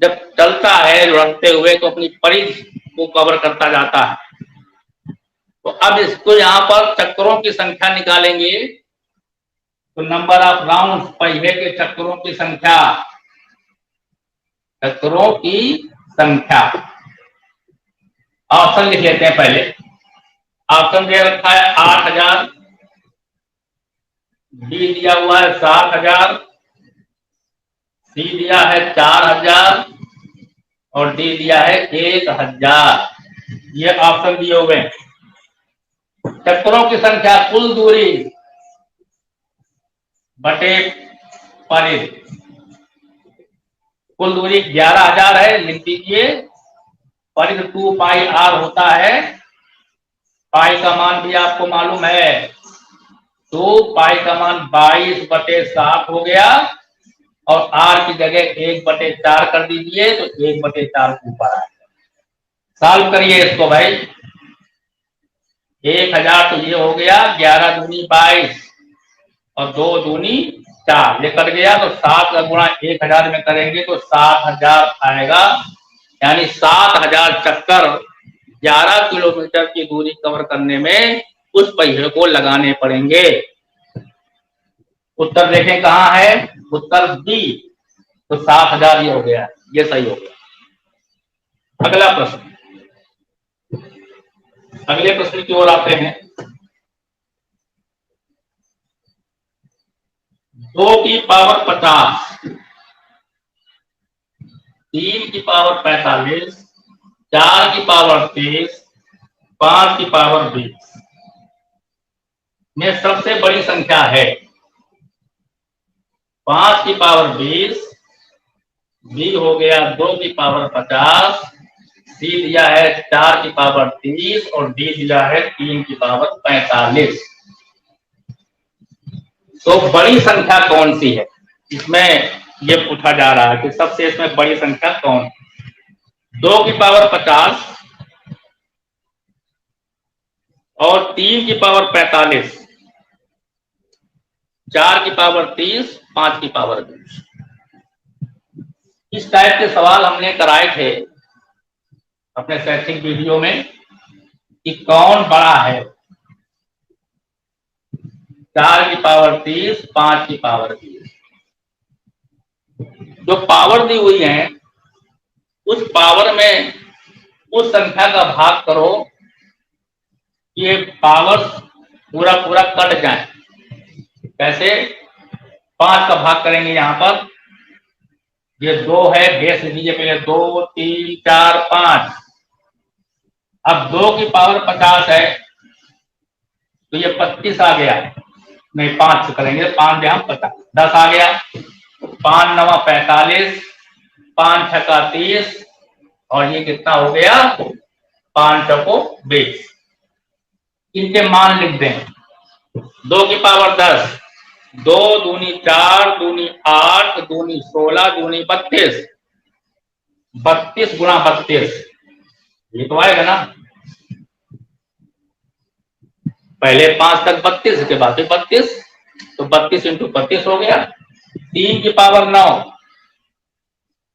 जब चलता है लुढ़कते हुए तो अपनी परिधि को कवर करता जाता है, तो अब इसको यहाँ पर चक्करों की संख्या निकालेंगे, तो नंबर ऑफ राउंड, पहिए के चक्करों की संख्या, चक्करों की संख्या, ऑप्शन लिख लेते हैं पहले। ऑप्शन दे रखा है 8000, बी दिया हुआ है 7000, सी दिया है 4000 और डी दिया है 1000। ये ऑप्शन दिए हुए। चक्करों की संख्या कुल दूरी बटे परिधि, कुल दूरी 11000 है, लिख दीजिए, परिधि 2 पाई आर होता है, पाई का मान भी आपको मालूम है, तो पाई का मान 22/7 हो गया, और आर की जगह 1/4 कर दीजिए, तो 1/4 ऊपर आएगा। सॉल्व करिए इसको भाई, 1000 तो ये हो गया, 11 दूनी 22 और 2 दूनी 4, ये कट गया, तो 7 का गुणा 1000 में करेंगे तो 7000 आएगा, यानी 7000 चक्कर 11 किलोमीटर की दूरी कवर करने में उस पहिए को लगाने पड़ेंगे। उत्तर देखें कहां है, उत्तर बी, तो 7000 ये हो गया, ये सही हो गया। अगला प्रश्न, अगले प्रश्न की ओर आते हैं। 2 की पावर 50, 3 की पावर 45, 4 की पावर 30, 5 की पावर 20 में सबसे बड़ी संख्या है। 5 की पावर 20, बी हो गया 2 की पावर 50, सी दिया है 4 की पावर 30 और डी दिया है 3 की पावर 45। तो बड़ी संख्या कौन सी है, इसमें ये पूछा जा रहा है कि सबसे इसमें बड़ी संख्या कौन है। 2 की पावर 50 और 3 की पावर 45, 4 की पावर 30, 5 की पावर 20, इस टाइप के सवाल हमने कराए थे अपने शैक्षिक वीडियो में कि कौन बड़ा है, 4 की पावर 30, 5 की पावर 30। जो पावर दी हुई है उस पावर में उस संख्या का भाग करो, ये पावर पूरा पूरा कट जाए। कैसे? 5 का भाग करेंगे, यहां पर ये 2 है, बेस लीजिए पहले 2, 3, 4, 5। अब 2 की पावर 50 है तो ये 25 आ गया। नहीं, 5 से करेंगे, 5 यहाँ 50, 10 आ गया। 5 9 45, 5 6 30, और ये कितना हो गया? 5 चौको 20। इनके मान लिख दें। 2 की पावर 10, 2 दूनी 4, दूनी 8, दूनी 16, दूनी 32, 32 गुणा 32, ये तो आएगा ना। पहले 5 तक 32, के बाद 32, तो 32 इंटू 32 हो गया। 3 की पावर 9,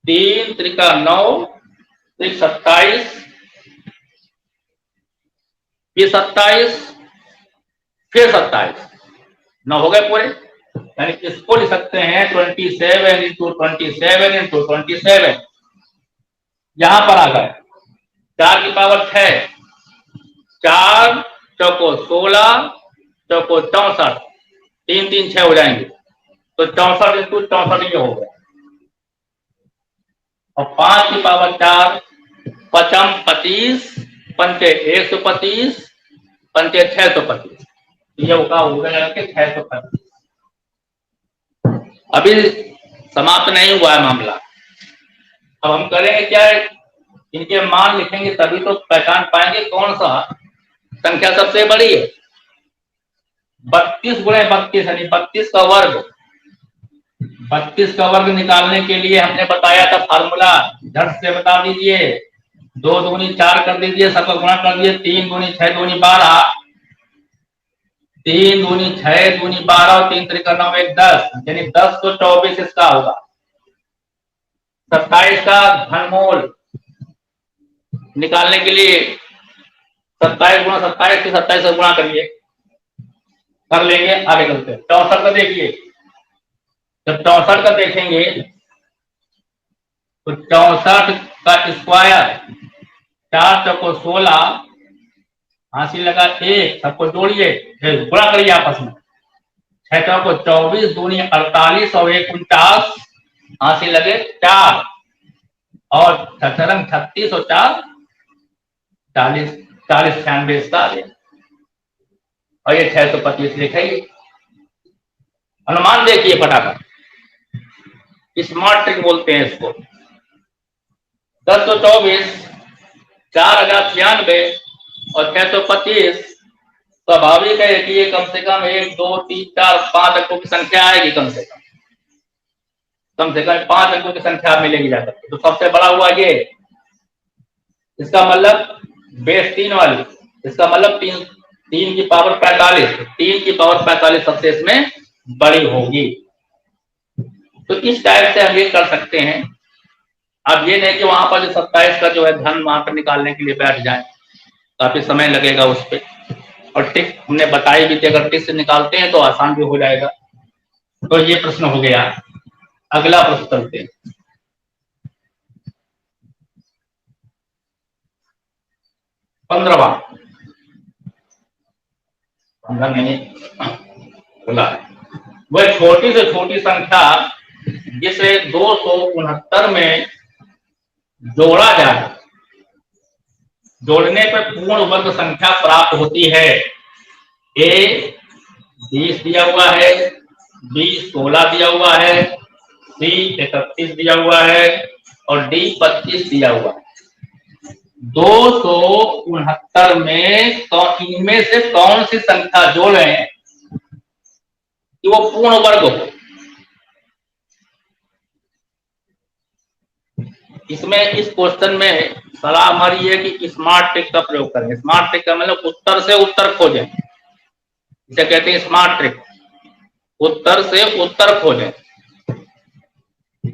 3 त्रिका 9, 3 27, फिर 27, फिर 27, 9 हो गए पूरे। यानी इसको लिख सकते हैं 27 इंटू 27 इंटू 27। यहां पर आ गए 4 की पावर 6, 4 चौको 16, चौको 64, 3 3 6 हो जाएंगे, तो 64 इंटू 64 ये हो गया। और 5 की पावर 4, 5 25, 5 125, 5 625, ये होगा 625। अभी समाप्त नहीं हुआ है मामला। अब हम करेंगे क्या है, इनके मान लिखेंगे तभी तो पहचान पाएंगे कौन सा संख्या सबसे बड़ी है। 32 गुणे 32 यानी 32 का वर्ग। 32 का वर्ग निकालने के लिए हमने बताया था फार्मूला, झट से बता दीजिए। 2 दूनी 4 कर दीजिए, सबका गुणा कर दीजिए। 3 दूनी 6 दूनी 12, 3 दूनी 6 दूनी 12 और 3 त्रिका 9 1 10, यानी 10 तो 24 इसका होगा। 27 का घनमूल निकालने के लिए 27 गुणा 27 के 27 से गुणा करिए, कर लेंगे। आगे चलते हैं 64 का देखिए। जब 64 का देखेंगे तो 64 का स्क्वायर, 4 चौको 16, हासिल लगा 1, सबको जोड़िए, गुणा करिए आपस में। 6 चौको 24, दूनी 48 और 1 49, हासिल लगे 4, और 36 और 4 40, 40 96 इसका आ गया। और ये 625 लिखेंगे। अनुमान देखिए फटाफट, स्मार्ट ट्रिक बोलते हैं इसको। 10 तो 24, 4096 और 625, स्वाभाविक है कि ये कम से कम 1 2 3 4 5 अंकों की संख्या आएगी। कम से कम 5 अंकों की संख्या मिलेगी जाकर। तो सबसे बड़ा हुआ ये, इसका मतलब बेस 3 वाली, इसका मतलब 3 की पावर 45, 3 की पावर 45 सबसे इसमें बड़ी होगी। तो इस टाइप से हम ये कर सकते हैं। अब ये नहीं कि वहां पर जो 27 का जो है धन वहां पर निकालने के लिए बैठ जाए, काफी समय लगेगा उस पर। और टिक हमने बताई भी थी, अगर टिक से निकालते हैं तो आसान भी हो जाएगा। तो ये प्रश्न हो गया। अगला प्रश्न चलते हैं। 15वां, 15 नहीं बोला है, वह छोटी से छोटी संख्या जिसे 269 में जोड़ा जाए, जोड़ने पर पूर्ण वर्ग संख्या प्राप्त होती है। ए 20 दिया हुआ है, बी 16 दिया हुआ है, सी 31 दिया हुआ है और डी 25 दिया हुआ है। 269 में इनमें से कौन सी संख्या जोड़ें कि वो पूर्ण वर्ग हो। इसमें इस क्वेश्चन में सलाह हमारी है कि स्मार्ट ट्रिक का प्रयोग करें। स्मार्ट ट्रिक का मतलब उत्तर से उत्तर खोजें, इसे कहते हैं स्मार्ट ट्रिक। उत्तर से उत्तर खोजें।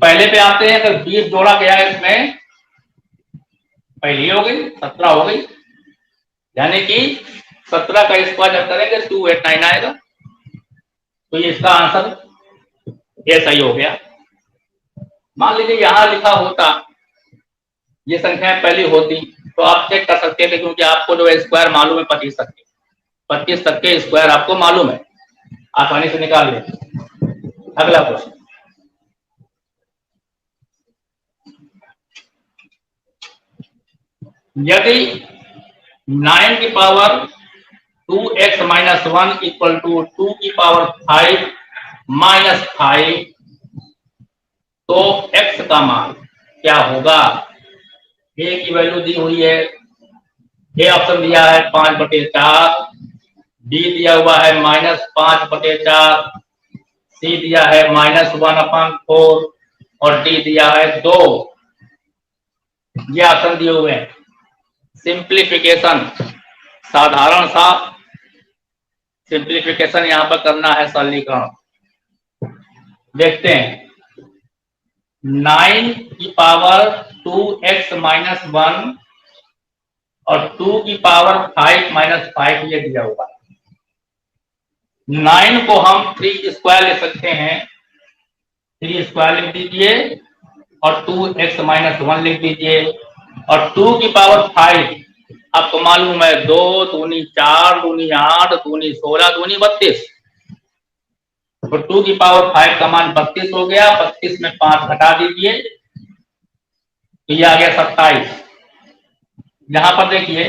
पहले पे आते हैं, अगर 20 जोड़ा गया इसमें, पहली हो गई 17 हो गई, यानी कि 17 का स्क्वायर जब करेंगे 289 आएगा। तो ये इसका आंसर ये सही हो गया। मान लीजिए यहां लिखा होता, ये संख्या पहली होती, तो आप चेक कर सकते थे, क्योंकि आपको जो स्क्वायर मालूम है 25 तक के, 25 तक के स्क्वायर आपको मालूम है, आसानी से निकाल लें। अगला क्वेश्चन, यदि 9 की power 2x minus 1 equal to 2 की पावर 5 माइनस 5, तो x का मान क्या होगा? a की वैल्यू दी हुई है, ए ऑप्शन दिया है 5/4, बी दिया हुआ है -5/4, सी दिया है -1/4 और डी दिया है 2। ये ऑप्शन दिए हुए हैं। सिंप्लीफिकेशन, साधारण सा सिंप्लीफिकेशन यहां पर करना है, सरलीकरण। देखते हैं, 9 की पावर 2x माइनस 1 और 2 की पावर 5 माइनस 5 ये दिया हुआ है। 9 को हम 3 स्क्वायर ले सकते हैं, 3 स्क्वायर लिख दीजिए और 2x माइनस 1 लिख दीजिए, और 2 की पावर 5 आपको मालूम है 2 दूनी 4 दूनी 8 दूनी 16 दूनी 32, तो 2 की पावर 5 का मान 32 हो गया। 32 में 5 घटा दीजिए तो ये आ गया 27। यहां पर देखिए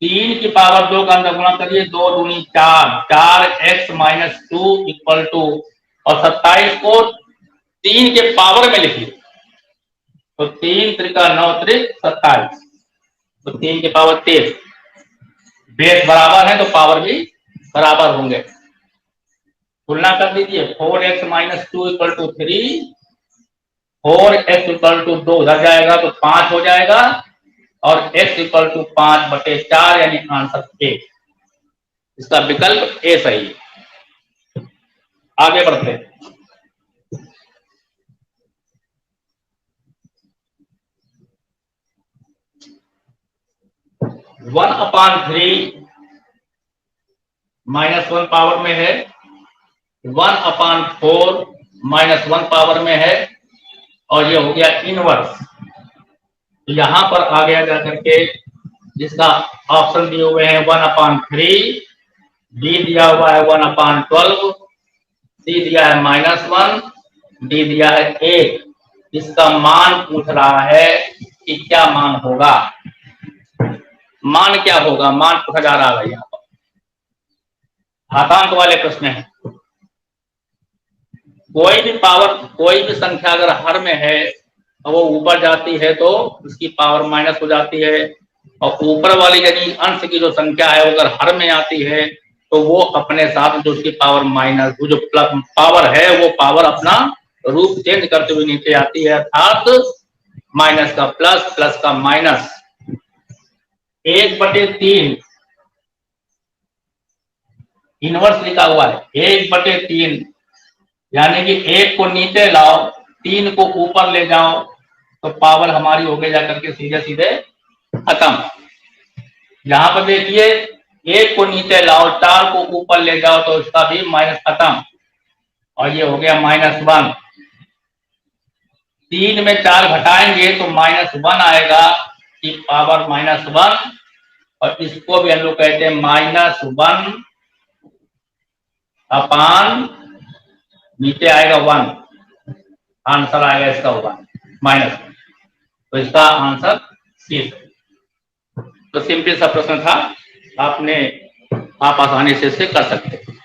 3 की पावर 2 का अंदर गुणा करिए, 2 दूनी 4, 4x माइनस 2 इक्वल टू, और 27 को 3 के पावर में लिखिए, तो 3 त्रिका 9 त्रिक 27, तो 3 के पावर 23। बेस बराबर है तो पावर भी बराबर होंगे। तुलना कर दीजिए, 4x minus 2 equal to 3, 4x equal to 2 उधर जाएगा तो 5 हो जाएगा, और x इक्वल टू 5/4, यानी आंसर ए। इसका विकल्प ए सही है। आगे बढ़ते हैं। (1/3 -1 पावर में है, 1/4 -1 पावर में है, और ये हो गया इनवर्स। तो यहां पर आ गया जाकर के जिसका ऑप्शन दिए हुए हैं 1/3, बी दिया हुआ है 1/12, सी दिया है -1, डी दिया है 1। इसका मान पूछ रहा है कि क्या मान होगा, मान क्या होगा, मान पूछा जा रहा है। यहाँ पर घातांक वाले प्रश्न है। कोई भी पावर, कोई भी संख्या अगर हर में है और वो ऊपर जाती है तो उसकी पावर माइनस हो जाती है, और ऊपर वाली यानी अंश की जो संख्या है अगर हर में आती है तो वो अपने साथ जो उसकी पावर माइनस, जो पावर है वो पावर अपना रूप चेंज करते हुए नीचे आती है, अर्थात माइनस का प्लस, प्लस का माइनस। 1/3 इनवर्स लिखा हुआ है, 1/3, यानी कि 1 को नीचे लाओ, 3 को ऊपर ले जाओ, तो पावर हमारी हो गई जाकर के सीधे सीधे खत्म। यहां पर देखिए 1 को नीचे लाओ, 4 को ऊपर ले जाओ, तो इसका भी माइनस खत्म, और ये हो गया -1। 3 में 4 घटाएंगे तो -1 आएगा, कि पावर -1, और इसको भी हम लोग कहते हैं -1 अपान नीचे आएगा 1, आंसर आएगा इसका 1 -1, तो इसका आंसर सी है। तो सिंपल सा प्रश्न था, आप आसानी से इसे कर सकते हैं।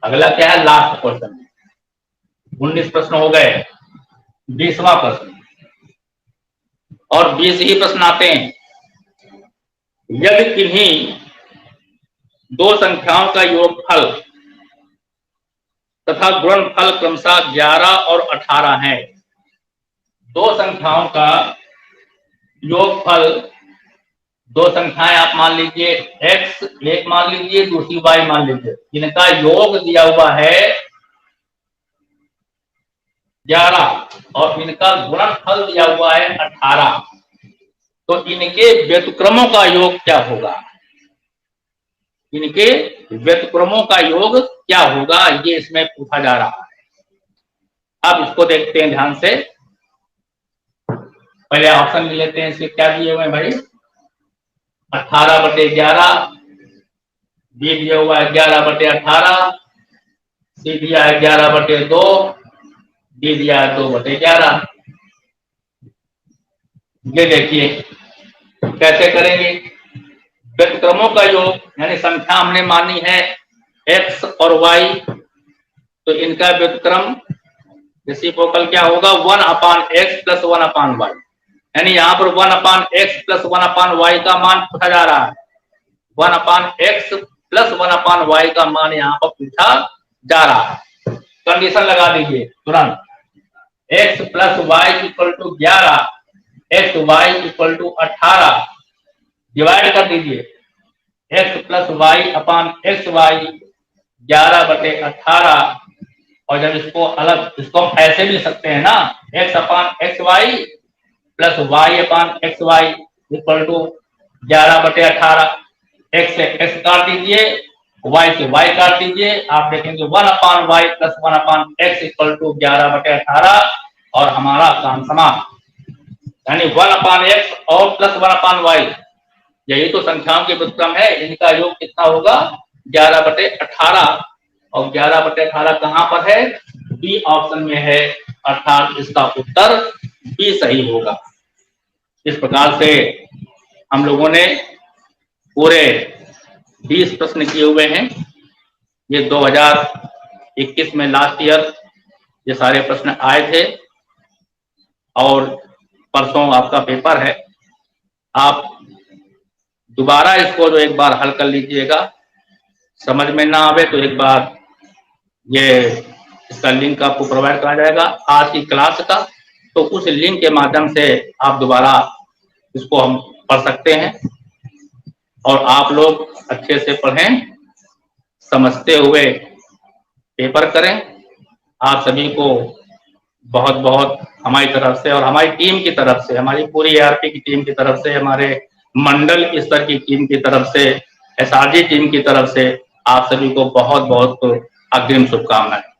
अगला क्या है, लास्ट क्वेश्चन। 19 प्रश्न हो गए, 20वां प्रश्न, और 20 ही प्रश्न आते हैं। यदि किन्हीं दो संख्याओं का योगफल तथा गुणनफल क्रमशः 11 और 18 है, दो संख्याओं का योगफल, दो संख्याएं आप मान लीजिए x एक मान लीजिए, दूसरी y मान लीजिए, इनका योग दिया हुआ है 11 और इनका गुणनफल दिया हुआ है 18, तो इनके व्युत्क्रमों का योग क्या होगा? इनके व्युत्क्रमों का योग क्या होगा, ये इसमें पूछा जा रहा है। अब इसको देखते हैं ध्यान से। पहले ऑप्शन ले लेते हैं, इसके क्या दिए हुए हैं भाई? 18/11, बी दिया हुआ है 11/18, सी दिया है 11/2, डी दिया है 2/11। ये देखिए कैसे करेंगे। व्युत्क्रमों का योग यानी संख्या हमने मानी है x और y, तो इनका व्युत्क्रम रेसिप्रोकल क्या होगा? 1/x + 1/y, यानी यहाँ पर 1/x + 1/y का मान पूछा जा रहा है। 1/x + 1/y का मान यहाँ पर पूछा जा रहा है। कंडीशन लगा दीजिए तुरंत। x + y = 11, xy = 18, डिवाइड कर दीजिए। x + y/xy 11/18, और जब इसको हम ऐसे भी लिख सकते हैं ना, x/xy + y/xy = 11/18। x से x काट दीजिए, y से y काट दीजिए, आप देखेंगे 1/y + 1/x = 11/18, और हमारा काम समाप्त। यानी 1/x और + 1/y, यही तो संख्याओं के व्युत्क्रम है। इनका योग कितना होगा? 11/18, और 11/18 कहां पर है? बी ऑप्शन में है, अर्थात इसका उत्तर बी सही होगा। इस प्रकार से हम लोगों ने पूरे 20 प्रश्न किए हुए हैं। ये 2021 में लास्ट ईयर ये सारे प्रश्न आए थे, और परसों आपका पेपर है। आप दोबारा इसको जो एक बार हल कर लीजिएगा, समझ में ना आवे तो एक बार ये इसका लिंक आपको प्रोवाइड करा जाएगा आज की क्लास का, तो उस लिंक के माध्यम से आप दोबारा इसको हम पढ़ सकते हैं। और आप लोग अच्छे से पढ़ें, समझते हुए पेपर करें। आप सभी को बहुत बहुत हमारी तरफ से और हमारी टीम की तरफ से, हमारी पूरी ARP की टीम की तरफ से, हमारे मंडल स्तर की टीम की तरफ से, SRG टीम की तरफ से आप सभी को बहुत बहुत अग्रिम शुभकामनाएं।